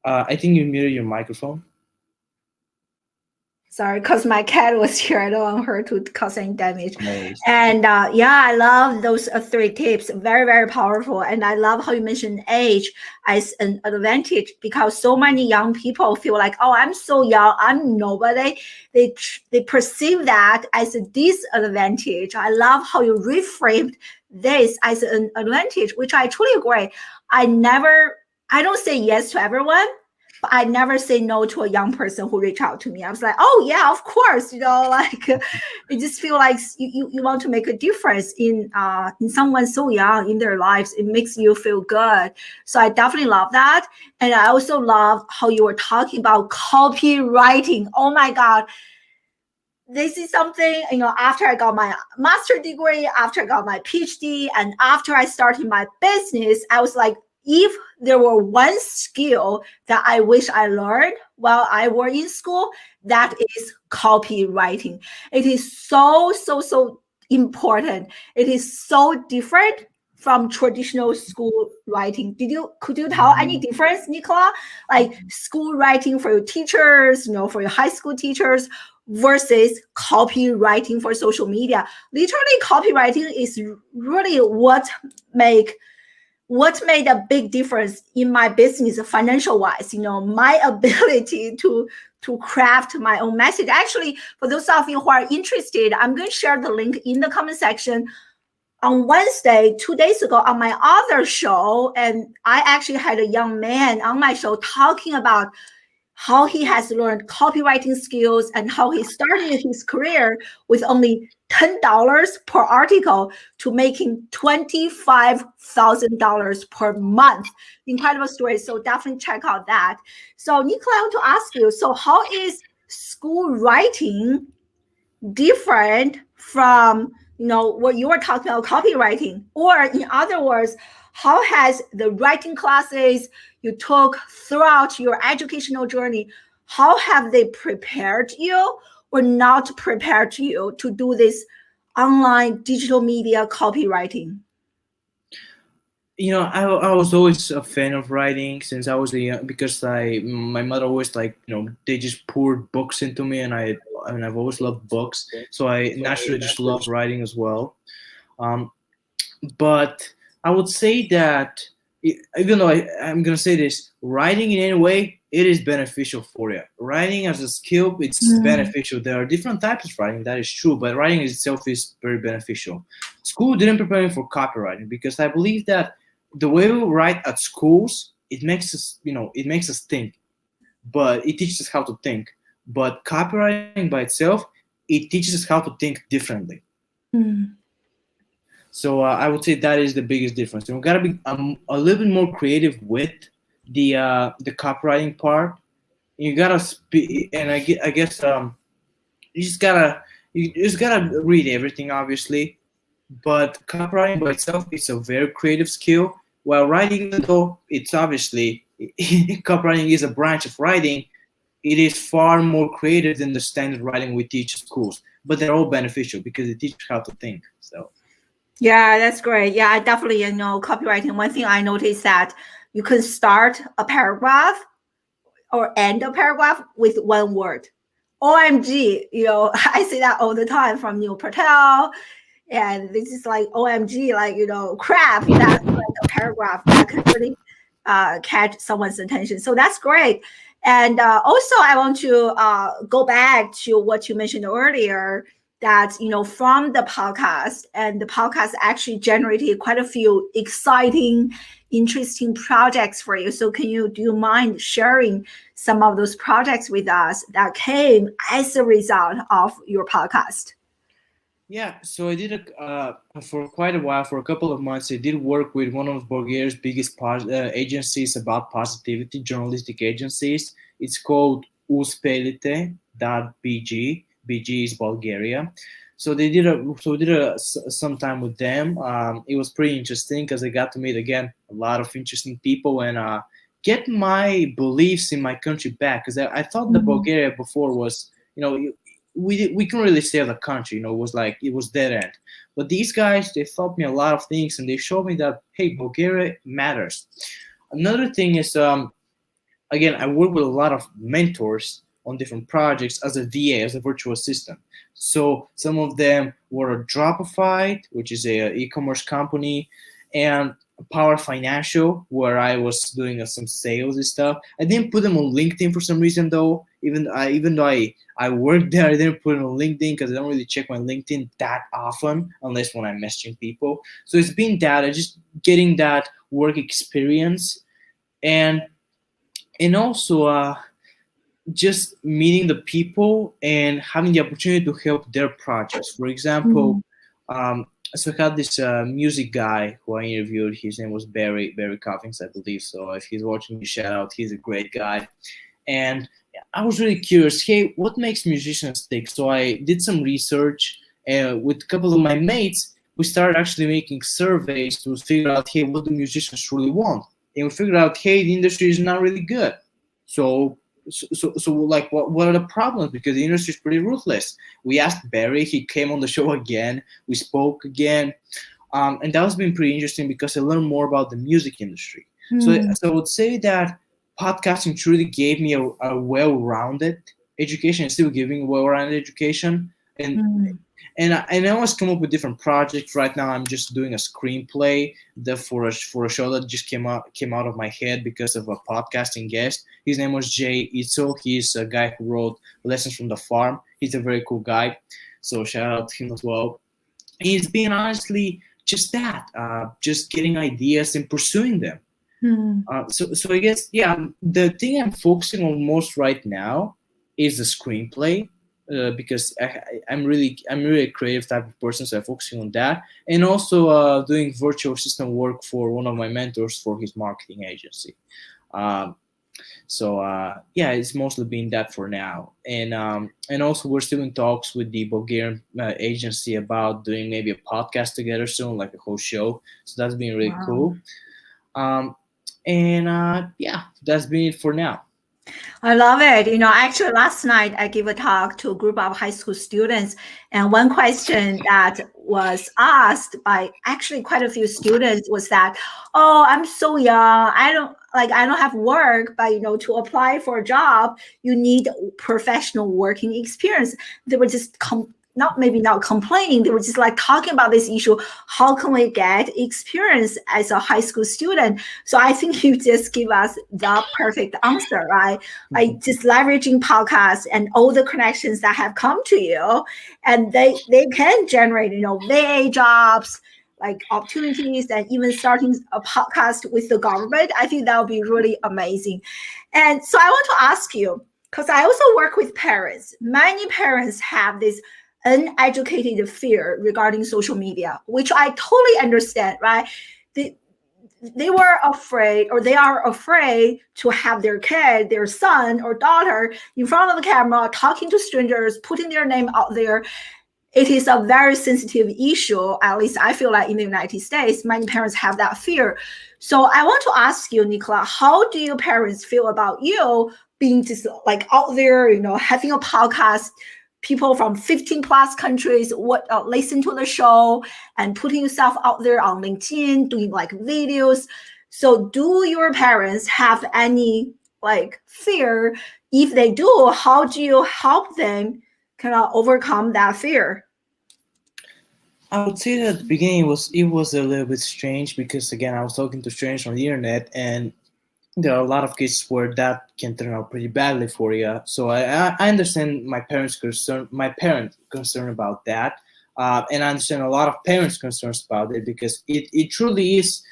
I think you muted your microphone. Sorry, because my cat was here. I don't want her to cause any damage. Nice. And I love those three tips. Very, very powerful. And I love how you mentioned age as an advantage, because so many young people feel like, oh, I'm so young, I'm nobody. They perceive that as a disadvantage. I love how you reframed this as an advantage, which I truly agree. I don't say yes to everyone, but I never say no to a young person who reach out to me. I was like, oh yeah, of course, like you just feel like you want to make a difference in someone so young in their lives. It makes you feel good. So I definitely love that. And I also love how you were talking about copywriting. Oh my God. This is something, after I got my master's degree, after I got my PhD, and after I started my business, I was like, if there were one skill that I wish I learned while I were in school, that is copywriting. It is so, so, so important. It is so different from traditional school writing. Could you tell any difference, Nikola? Like school writing for your teachers, for your high school teachers, versus copywriting for social media. Literally, copywriting is really what made a big difference in my business financial wise, my ability to craft my own message. Actually, for those of you who are interested, I'm going to share the link in the comment section. On Wednesday, 2 days ago, on my other show, and I actually had a young man on my show talking about how he has learned copywriting skills and how he started his career with only $10 per article to making $25,000 per month. Incredible story. So definitely check out that. So Nikola, I want to ask you, so how is school writing different from what you were talking about, copywriting? Or in other words, how has the writing classes you took throughout your educational journey, how have they prepared you or not prepared you to do this online digital media copywriting? I was always a fan of writing since I was a young, because my mother always they just poured books into me, and I've always loved books, so I naturally just love writing as well. Um, but I would say that even though I'm gonna say this, writing in any way, it is beneficial for you. Writing as a skill, it's beneficial. There are different types of writing, that is true, but writing itself is very beneficial. School didn't prepare me for copywriting because I believe that the way we write at schools, it makes us think, but it teaches us how to think. But copywriting by itself, it teaches us how to think differently. So I would say that is the biggest difference. You gotta be a little bit more creative with the copywriting part. You gotta speak, and I guess you just gotta read everything, obviously. But copywriting by itself is a very creative skill. While writing, even though it's obviously copywriting is a branch of writing, it is far more creative than the standard writing we teach at schools. But they're all beneficial because it teaches how to think. So. Yeah, that's great. Yeah, I definitely copywriting. One thing I noticed that you can start a paragraph or end a paragraph with one word. OMG, I say that all the time from Neil Patel. And this is like OMG, crap. That's like a paragraph that can really catch someone's attention. So that's great. And also, I want to go back to what you mentioned earlier, that from the podcast, and the podcast actually generated quite a few exciting, interesting projects for you. So do you mind sharing some of those projects with us that came as a result of your podcast? Yeah, so I did for quite a while, for a couple of months. I did work with one of Bulgaria's biggest agencies about positivity, journalistic agencies. It's called Uspelite.bg. BG is Bulgaria. So we did some time with them. It was pretty interesting because I got to meet again a lot of interesting people and get my beliefs in my country back. Because I thought that Bulgaria before was, we couldn't really say the country, it was dead end. But these guys, they taught me a lot of things, and they showed me that, hey, Bulgaria matters. Another thing is, again, I work with a lot of mentors on different projects as a VA, as a virtual assistant. So some of them were Dropify, which is a e-commerce company, and Power Financial, where I was doing some sales and stuff. I didn't put them on LinkedIn for some reason, though. Even though I worked there, I didn't put it on LinkedIn because I don't really check my LinkedIn that often, unless when I'm messaging people. So it's been that I just getting that work experience, and also just meeting the people and having the opportunity to help their projects. For example, so I had this music guy who I interviewed. His name was Barry Coffins, I believe. So if he's watching, shout out. He's a great guy. And I was really curious, hey, what makes musicians tick? So I did some research, and with a couple of my mates, we started actually making surveys to figure out, hey, what do musicians truly want? And we figured out, hey, the industry is not really good. So like, what are the problems? Because the industry is pretty ruthless. We asked Barry, he came on the show again, we spoke again, and that has been pretty interesting because I learned more about the music industry. So I would say that podcasting truly gave me a well-rounded education and still giving well-rounded education. And and I always come up with different projects. Right now, I'm just doing a screenplay for a show that just came out of my head because of a podcasting guest. His name was Jay Itzel. He's a guy who wrote Lessons from the Farm. He's a very cool guy, so shout out to him as well. It's been honestly just that, just getting ideas and pursuing them. So I guess, yeah, the thing I'm focusing on most right now is the screenplay, because I'm really a creative type of person, so I'm focusing on that, and also doing virtual assistant work for one of my mentors for his marketing agency. Um, yeah, it's mostly been that for now, and also we're still in talks with the Bulgarian agency about doing maybe a podcast together soon, like a whole show. So that's been really cool. And yeah, that's been it for now. I love it. Actually, last night I gave a talk to a group of high school students, and one question that was asked by actually quite a few students was that, "Oh, I'm so young. I don't have work, but to apply for a job, you need professional working experience." They were just not complaining. They were just like talking about this issue. How can we get experience as a high school student? So I think you just give us the perfect answer, right? Like just leveraging podcasts and all the connections that have come to you, and they can generate, VA jobs, like opportunities, and even starting a podcast with the government. I think that would be really amazing. And so I want to ask you, because I also work with parents. Many parents have this uneducated fear regarding social media, which I totally understand, right? They were afraid, or they are afraid to have their kid, their son or daughter in front of the camera, talking to strangers, putting their name out there. It is a very sensitive issue. At least I feel like in the United States, many parents have that fear. So I want to ask you, Nikola, how do your parents feel about you being just like out there, having a podcast, people from 15 plus countries listen to the show and putting yourself out there on LinkedIn, doing like videos. So do your parents have any like fear? If they do, how do you help them kind of overcome that fear? I would say that at the beginning it was a little bit strange because, again, I was talking to strangers on the internet, and there are a lot of cases where that can turn out pretty badly for you. So I understand my parents' concern about that, and I understand a lot of parents' concerns about it, because it truly is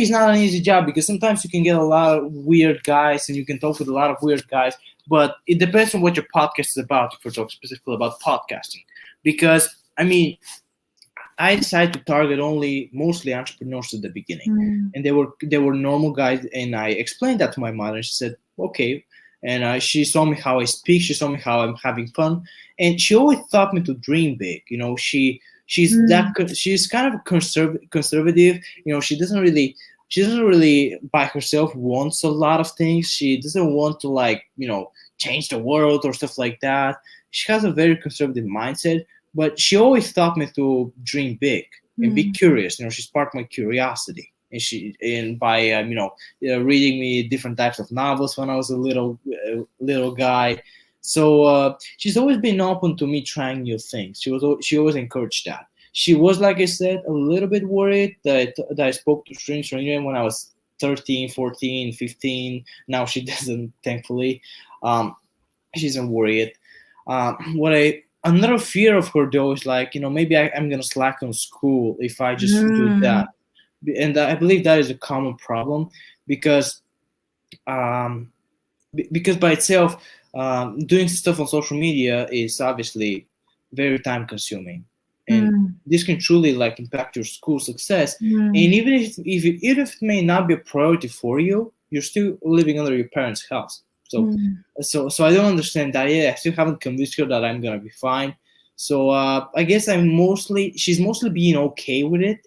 not an easy job, because sometimes you can get a lot of weird guys and you can talk with a lot of weird guys, but it depends on what your podcast is about. If we're talking specifically about podcasting, because I mean, I decided to target mostly entrepreneurs at the beginning, and they were normal guys. And I explained that to my mother, and she said, "Okay." And she saw me how I speak. She saw me how I'm having fun, and she always taught me to dream big. She's kind of conservative. She doesn't really by herself wants a lot of things. She doesn't want to change the world or stuff like that. She has a very conservative mindset. But she always taught me to dream big and be curious. She sparked my curiosity, and by reading me different types of novels when I was a little guy. So she's always been open to me trying new things. She always encouraged that. She was, like I said, a little bit worried that I spoke to strangers when I was 13, 14, 15. Now she doesn't, thankfully. She isn't worried. Another fear of her, though, is maybe I'm gonna slack on school if I just do that, and I believe that is a common problem, because by itself, doing stuff on social media is obviously very time consuming, and this can truly impact your school success. And even if it may not be a priority for you, you're still living under your parents' house. So I don't understand that yet. I still haven't convinced her that I'm gonna be fine. So I guess she's mostly being okay with it.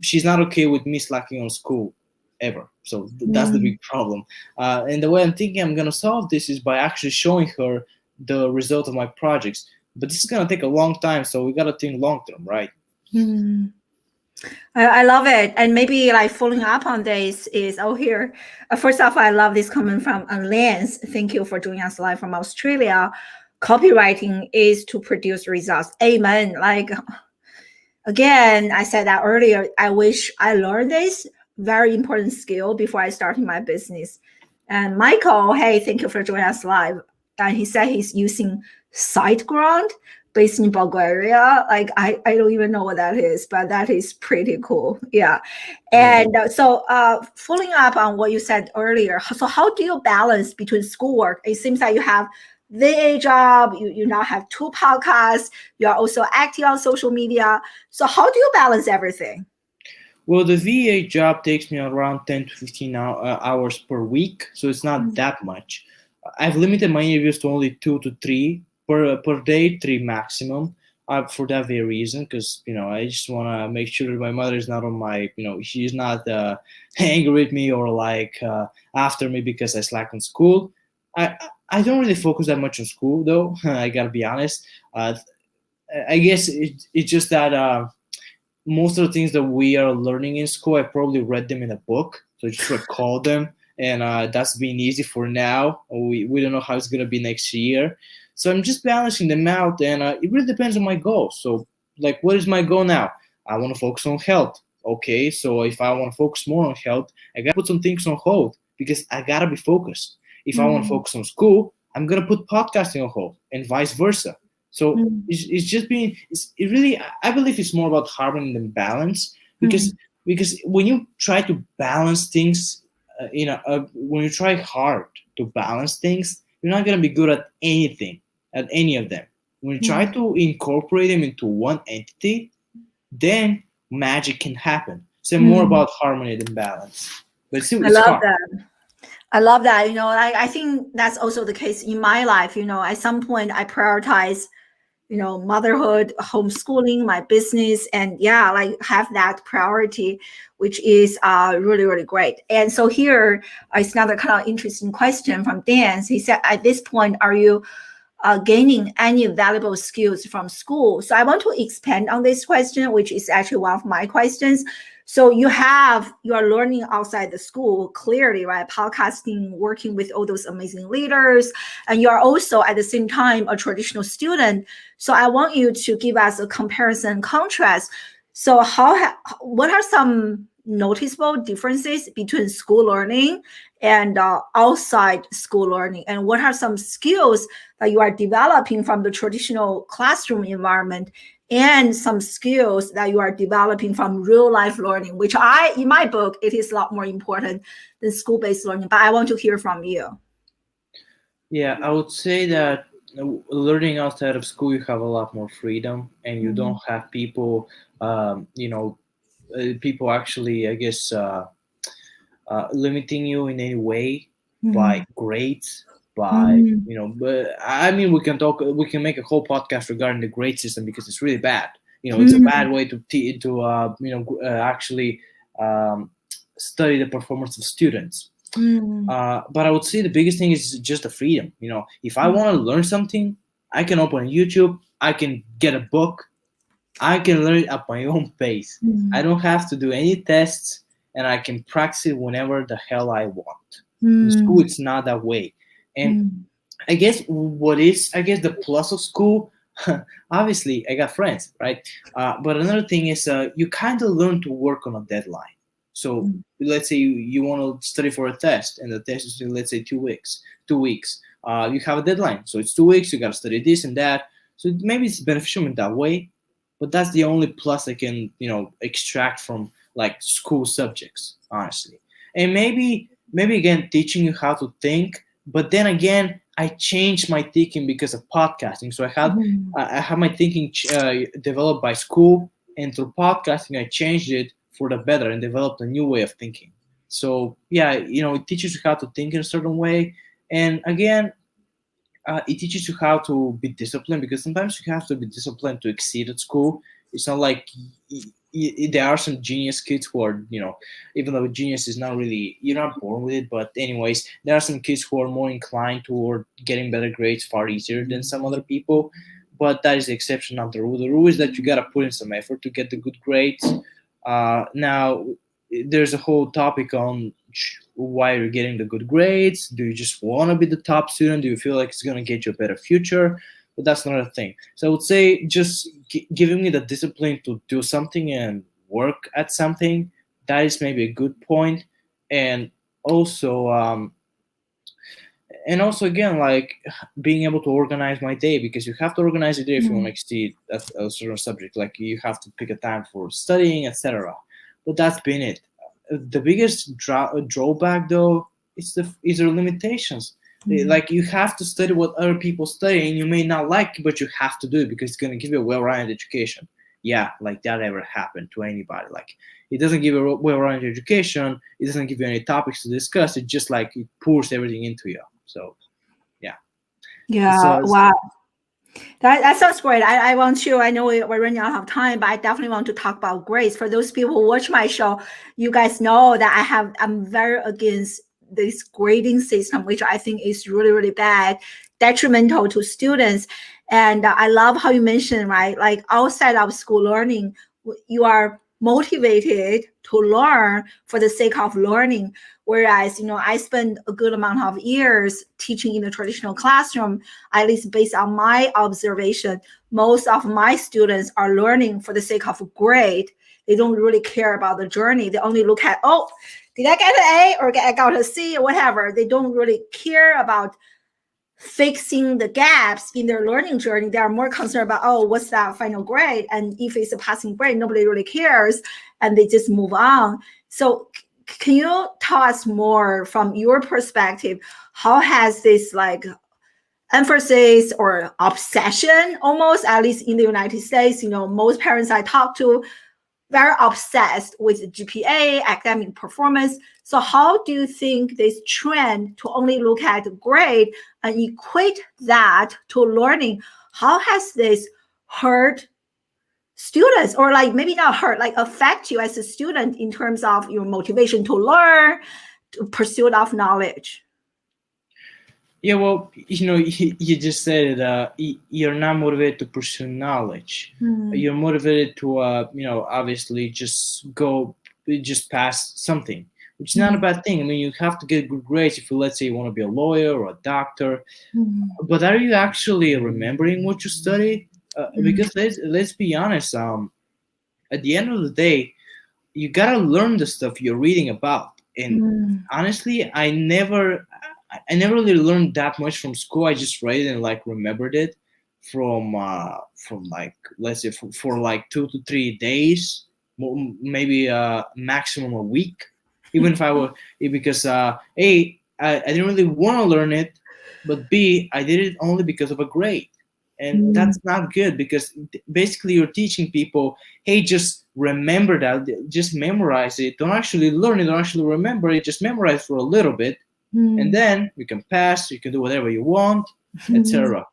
She's not okay with me slacking on school ever. So that's the big problem. And the way I'm thinking I'm gonna solve this is by actually showing her the result of my projects. But this is gonna take a long time, so we gotta think long term, right? I love it. And maybe following up on this is here. First off, I love this comment from Lance. Thank you for joining us live from Australia. copywriting is to produce results. Amen. Like, again, I said that earlier. I wish I learned this very important skill before I started my business. And Michael, hey, thank you for joining us live. And he said he's using SiteGround based in Bulgaria. Like, I don't even know what that is, but that is pretty cool. Yeah. Yeah. And following up on what you said earlier, so how do you balance between schoolwork? It seems like you have the job, you now have two podcasts, you are also active on social media. So how do you balance everything? Well, the VA job takes me around 10 to 15 hours per week, so it's not Mm, that much. I've limited my interviews to only 2 to 3 per day, 3 maximum. For that very reason, because I just want to make sure that my mother is not on my, she's not angry with me or like after me because I slack on school. I I don't really focus that much on school though. I gotta be honest. Uh, I guess it's just that. Most of the things that we are learning in school, I probably read them in a book, so I just recall them, and that's been easy for now. We don't know how it's gonna be next year, so I'm just balancing them out, and it really depends on my goal. So, like, what is my goal now? I want to focus on health. Okay, so if I want to focus more on health, I gotta put some things on hold because I gotta be focused. If I want to mm, focus on school, I'm gonna put podcasting on hold, and vice versa. So mm, it's just being it really I believe it's more about harmony than balance mm, because when you try to balance things when you try hard to balance things, you're not going to be good at anything, at any of them. When you try mm, to incorporate them into one entity, then magic can happen. So more mm. about harmony than balance, but still I it's love hard. that. I love that. I think that's also the case in my life. At some point I prioritize, motherhood, homeschooling, my business, and yeah, like have that priority, which is really, really great. And so here is another kind of interesting question from Dan. He said, at this point, are you gaining any valuable skills from school? So I want to expand on this question, which is actually one of my questions. So you are learning outside the school clearly, right? Podcasting, working with all those amazing leaders, and you are also at the same time a traditional student. So I want you to give us a comparison contrast. So what are some noticeable differences between school learning and outside school learning, and what are some skills that you are developing from the traditional classroom environment and some skills that you are developing from real life learning, which in my book, it is a lot more important than school-based learning, but I want to hear from you. Yeah, I would say that learning outside of school, you have a lot more freedom, and you don't Mm, have people, people actually, I guess, limiting you in any way by mm, grades. By mm, but I mean, we can make a whole podcast regarding the grade system because it's really bad. It's a mm, bad way actually um, study the performance of students. mm, But I would say the biggest thing is just the freedom. If I mm, want to learn something, I can open YouTube, I can get a book, I can learn it at my own pace. I mm, don't have to do any tests, and I can practice it whenever the hell I want. In school, mm, it's not that way. And mm, I guess the plus of school, obviously, I got friends, right? But another thing is you kind of learn to work on a deadline. So mm, let's say you want to study for a test, and the test is in, let's say, 2 weeks. 2 weeks. You have a deadline, so it's 2 weeks. You got to study this and that. So maybe it's beneficial in that way, but that's the only plus I can extract from like school subjects, honestly. And maybe again teaching you how to think, but then again I changed my thinking because of podcasting. So mm. I had my thinking developed by school, and through podcasting I changed it for the better and developed a new way of thinking. So yeah, it teaches you how to think in a certain way, and again it teaches you how to be disciplined because sometimes you have to be disciplined to exceed at school. It's not like there are some genius kids who are, even though genius is not really, you're not born with it, but anyways, there are some kids who are more inclined toward getting better grades far easier than some other people. But that is the exception, not the rule. The rule is that you got to put in some effort to get the good grades. Now, there's a whole topic on why you're getting the good grades. Do you just want to be the top student? Do you feel like it's going to get you a better future? But that's another thing. So I would say just giving me the discipline to do something and work at something, that is maybe a good point. And also also again, like being able to organize my day, because you have to organize your day if you want to Mm, exceed a certain subject. Like you have to pick a time for studying, etc. But that's been it. The biggest drawback though is their limitations. mm. Like you have to study what other people study and you may not like it, but you have to do it because it's going to give you a well-rounded education. Yeah, like that ever happened to anybody. Like it doesn't give you a well-rounded education, it doesn't give you any topics to discuss, it just like it pours everything into you. So yeah. Yeah, So wow. That sounds great. I want to, I know we're running out of time, but I definitely want to talk about grades. For those people who watch my show, you guys know that I'm very against this grading system, which I think is really, really bad, detrimental to students. And I love how you mentioned, right? Like outside of school learning, you are motivated to learn for the sake of learning. Whereas, I spent a good amount of years teaching in the traditional classroom, at least based on my observation, most of my students are learning for the sake of a grade. They don't really care about the journey. They only look at, oh, did I get an A or I got a C or whatever. They don't really care about fixing the gaps in their learning journey. They are more concerned about, oh, what's that final grade? And if it's a passing grade, nobody really cares. And they just move on. So can you tell us more from your perspective? How has this like emphasis or obsession almost, at least in the United States, most parents I talk to very obsessed with GPA, academic performance. So how do you think this trend to only look at grade and equate that to learning, how has this hurt students, or like maybe not hurt, like affect you as a student in terms of your motivation to learn, to pursuit of knowledge? yeah, well, you just said it. You're not motivated to pursue knowledge. Hmm. You're motivated to, obviously just pass something, which is not a Hmm. bad thing. I mean, you have to get good grades if you, let's say, you want to be a lawyer or a doctor. Hmm. But are you actually remembering what you study? Hmm. Because let's be honest. At the end of the day, you gotta learn the stuff you're reading about. And Hmm. honestly, I never really learned that much from school. I just read it and like remembered it from like, let's say, for like 2 to 3 days, maybe maximum a week. Even if I were, because a I didn't really want to learn it, but b I did it only because of a grade, and Hmm. that's not good because basically you're teaching people, hey, just remember that, just memorize it, don't actually learn it, don't actually remember it, just memorize for a little bit, and Hmm. then you can pass, you can do whatever you want, Hmm. etc.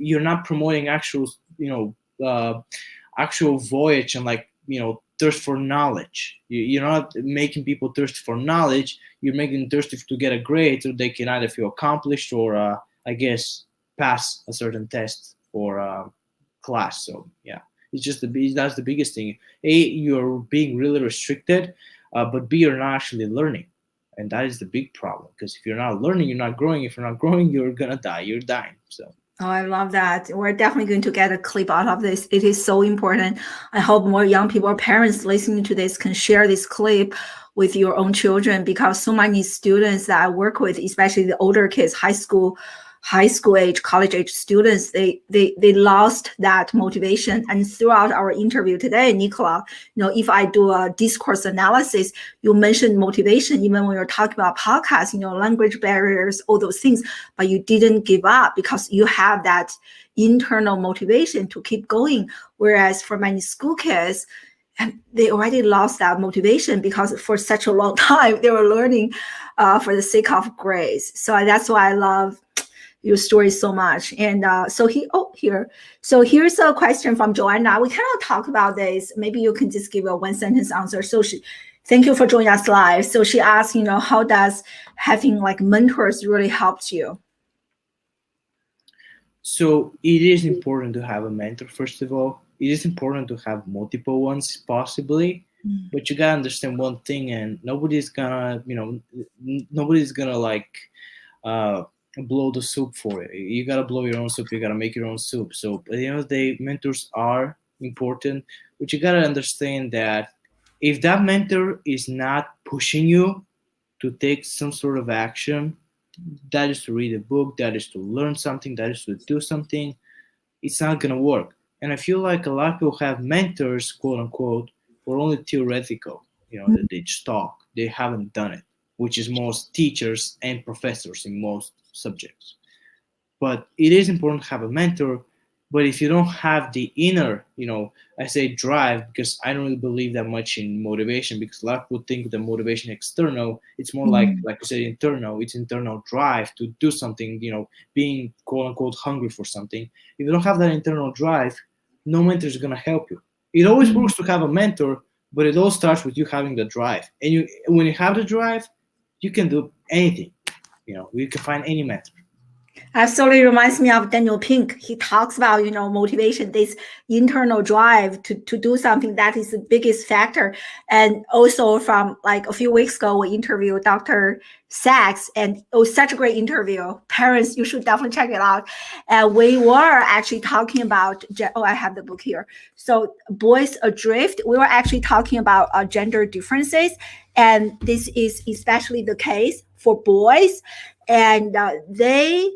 You're not promoting actual, actual voyage and like, thirst for knowledge. You're not making people thirsty for knowledge, you're making them thirsty to get a grade so they can either feel accomplished or I guess pass a certain test or class. So yeah, it's just that's the biggest thing. A, you're being really restricted, but b, you're not actually learning, and that is the big problem. Because if you're not learning, you're not growing. If you're not growing, you're gonna die. You're dying. So Oh, I love that. We're definitely going to get a clip out of this. It is so important. I hope more young people or parents listening to this can share this clip with your own children, because so many students that I work with, especially the older kids, high school age, college age students, they lost that motivation. And throughout our interview today, Nikola, if I do a discourse analysis, you mentioned motivation, even when you're talking about podcasts, language barriers, all those things, but you didn't give up because you have that internal motivation to keep going. Whereas for many school kids, and they already lost that motivation because for such a long time they were learning for the sake of grades. So that's why I love your story so much. And so here's a question from Joanna. We cannot talk about this. Maybe you can just give a one sentence answer. Thank you for joining us live. So she asked, how does having like mentors really helps you? So it is important to have a mentor. First of all, it is important to have multiple ones, possibly. But you gotta understand one thing, and nobody's gonna, nobody's gonna like uh, blow the soup for you. You gotta blow your own soup. You gotta make your own soup. So at the end of the day, mentors are important, but you gotta understand that if that mentor is not pushing you to take some sort of action, that is to read a book, that is to learn something, that is to do something, it's not gonna work. And I feel like a lot of people have mentors, quote unquote, who are only theoretical. That they just talk. They haven't done it, which is most teachers and professors in most subjects. But it is important to have a mentor. But if you don't have the inner, I say drive because I don't really believe that much in motivation, because a lot of people think the motivation external. It's more like you said, internal. It's internal drive to do something, being quote unquote hungry for something. If you don't have that internal drive, no mentor is gonna help you. It always works to have a mentor, but it all starts with you having the drive. And when you have the drive, you can do anything. You can find any mentor. Absolutely reminds me of Daniel Pink. He talks about, motivation, this internal drive to do something, that is the biggest factor. And also from like a few weeks ago, we interviewed Dr. Sachs, and it was such a great interview. Parents, you should definitely check it out. And we were actually talking about, I have the book here. So Boys Adrift, we were actually talking about gender differences. And this is especially the case for boys. And they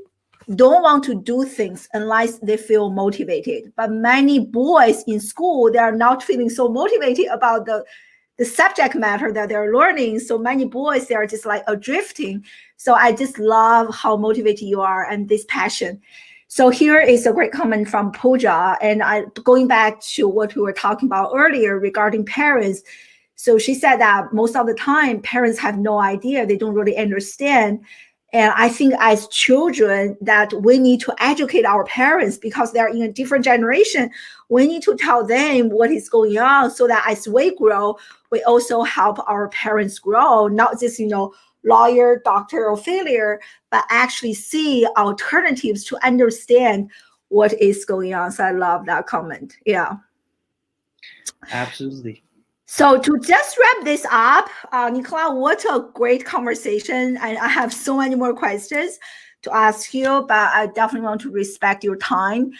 don't want to do things unless they feel motivated. But many boys in school, they are not feeling so motivated about the subject matter that they're learning. So many boys, they are just like drifting. So I just love how motivated you are and this passion. So here is a great comment from Pooja. And going back to what we were talking about earlier regarding parents. So she said that most of the time, parents have no idea. They don't really understand. And I think as children that we need to educate our parents because they're in a different generation. We need to tell them what is going on so that as we grow, we also help our parents grow, not just, lawyer, doctor, or failure, but actually see alternatives to understand what is going on. So I love that comment. Yeah. Absolutely. So to just wrap this up, Nikola, what a great conversation. I have so many more questions to ask you, but I definitely want to respect your time.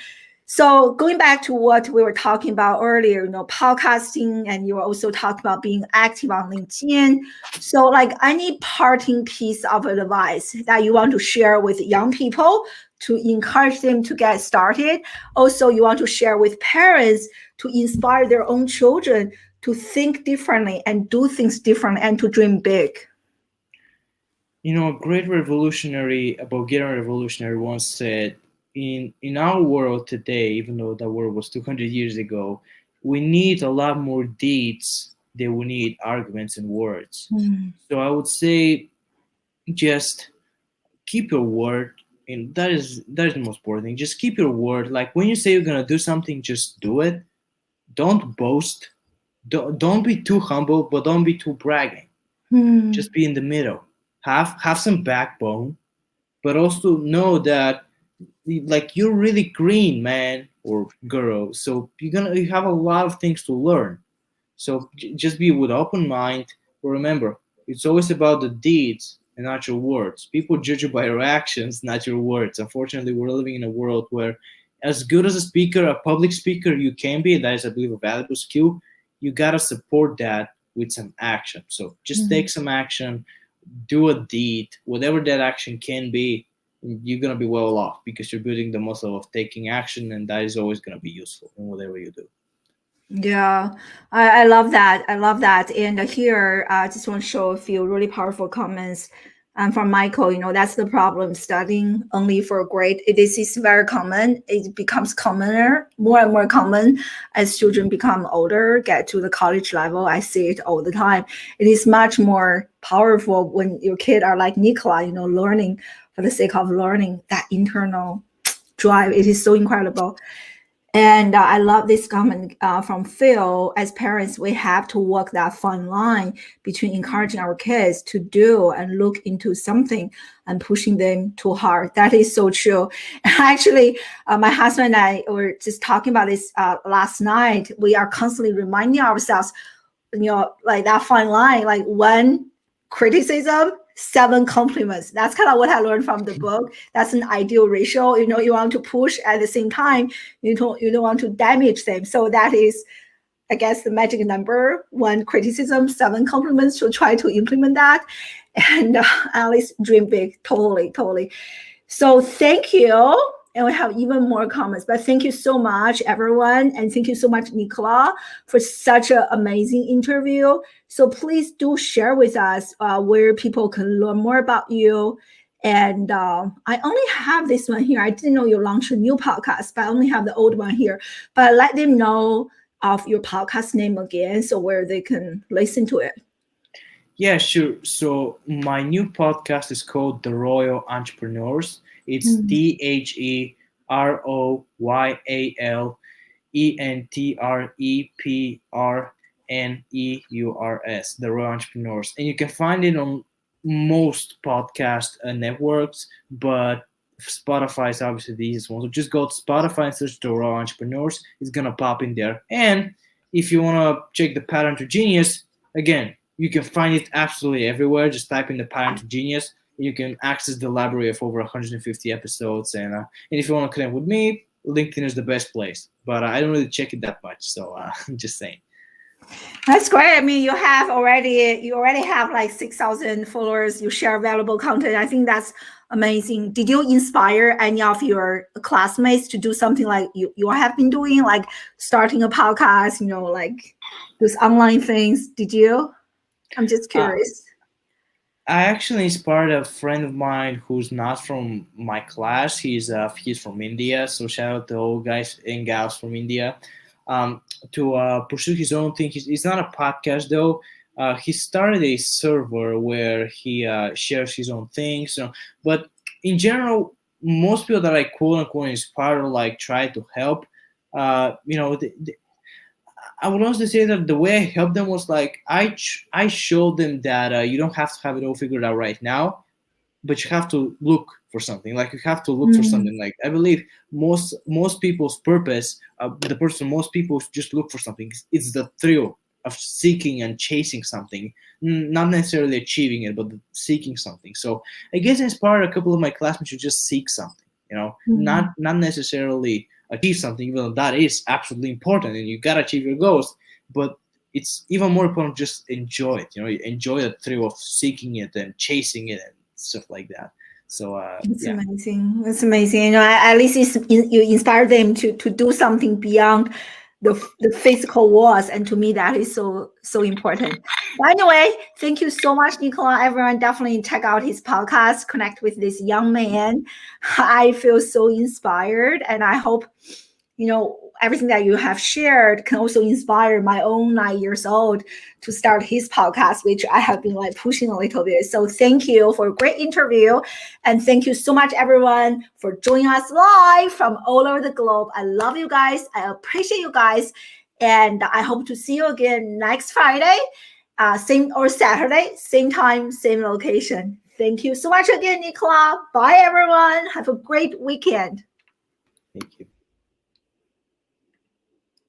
So going back to what we were talking about earlier, podcasting, and you were also talking about being active on LinkedIn. So like any parting piece of advice that you want to share with young people to encourage them to get started. Also, you want to share with parents to inspire their own children to think differently and do things differently and to dream big. A great revolutionary, a Bulgarian revolutionary once said, in our world today, even though that world was 200 years ago, we need a lot more deeds than we need arguments and words. So I would say just keep your word. And that is the most important thing. Just keep your word. Like when you say you're gonna do something, just do it. Don't boast. Don't be too humble, but don't be too bragging. Just be in the middle. Have some backbone, but also know that like you're really green, man or girl. So you have a lot of things to learn. So just be with open mind. But remember, it's always about the deeds and not your words. People judge you by your actions, not your words. Unfortunately, we're living in a world where, as good as a speaker, a public speaker you can be, that is, I believe, a valuable skill. You gotta support that with some action. So just take some action, do a deed, whatever that action can be. You're gonna be well off because you're building the muscle of taking action, and that is always gonna be useful in whatever you do. Yeah, I love that. I love that. And here, I just want to show a few really powerful comments from Michael. That's the problem. Studying only for a grade. This is very common. It becomes commoner, more and more common as children become older, get to the college level. I see it all the time. It is much more powerful when your kids are like Nikola, learning for the sake of learning, that internal drive. It is so incredible. And I love this comment from Phil. As parents, we have to walk that fine line between encouraging our kids to do and look into something and pushing them too hard. That is so true. Actually, my husband and I were just talking about this last night. We are constantly reminding ourselves, like that fine line, like 1 criticism, 7 compliments. That's kind of what I learned from the book. That's an ideal ratio. You want to push at the same time. You don't want to damage them. So that is, I guess, the magic number: 1 criticism, 7 compliments. To try to implement that, and at least dream big. Totally. So thank you. And we have even more comments, but thank you so much, everyone. And thank you so much, Nikola, for such an amazing interview. So please do share with us where people can learn more about you. And I only have this one here. I didn't know you launched a new podcast, but I only have the old one here. But let them know of your podcast name again, so where they can listen to it. Yeah, sure. So my new podcast is called The Royal Entrepreneurs. It's TheRoyalEntrepreneurs, The Royal Entrepreneurs. And you can find it on most podcast networks, but Spotify is obviously the easiest one. So just go to Spotify and search The Royal Entrepreneurs. It's going to pop in there. And if you want to check the Pattern to Genius, again, you can find it absolutely everywhere. Just type in the Pattern to Genius. You can access the library of over 150 episodes. And if you want to connect with me, LinkedIn is the best place. But I don't really check it that much. So I'm just saying. That's great. I mean, you already have like 6,000 followers. You share valuable content. I think that's amazing. Did you inspire any of your classmates to do something like you have been doing, like starting a podcast, like those online things? Did you? I'm just curious. I actually inspired a friend of mine who's not from my class. He's from India, so shout out to all guys and gals from India. To pursue his own thing. He's not a podcast though. He started a server where he shares his own things. But in general, most people that I quote unquote inspire or like try to help, I would also say that the way I helped them was like I showed them that you don't have to have it all figured out right now, but you have to look for something. Like you have to look for something. Like I believe most people's purpose, most people just look for something. It's the thrill of seeking and chasing something, not necessarily achieving it, but seeking something. So I guess I inspired a couple of my classmates to just seek something. Not necessarily achieve something, even though that is absolutely important and you gotta achieve your goals. But it's even more important just enjoy it. Enjoy the thrill of seeking it and chasing it and stuff like that. So it's amazing. It's amazing. At least you inspire them to do something beyond the physical walls, and to me that is so important. But anyway, thank you so much, Nikola. Everyone definitely check out his podcast, connect with this young man. I feel so inspired, and I hope everything that you have shared can also inspire my own 9 years old to start his podcast, which I have been like pushing a little bit. So thank you for a great interview. And thank you so much, everyone, for joining us live from all over the globe. I love you guys. I appreciate you guys. And I hope to see you again next Friday, same or Saturday, same time, same location. Thank you so much again, Nikola. Bye, everyone. Have a great weekend. Thank you.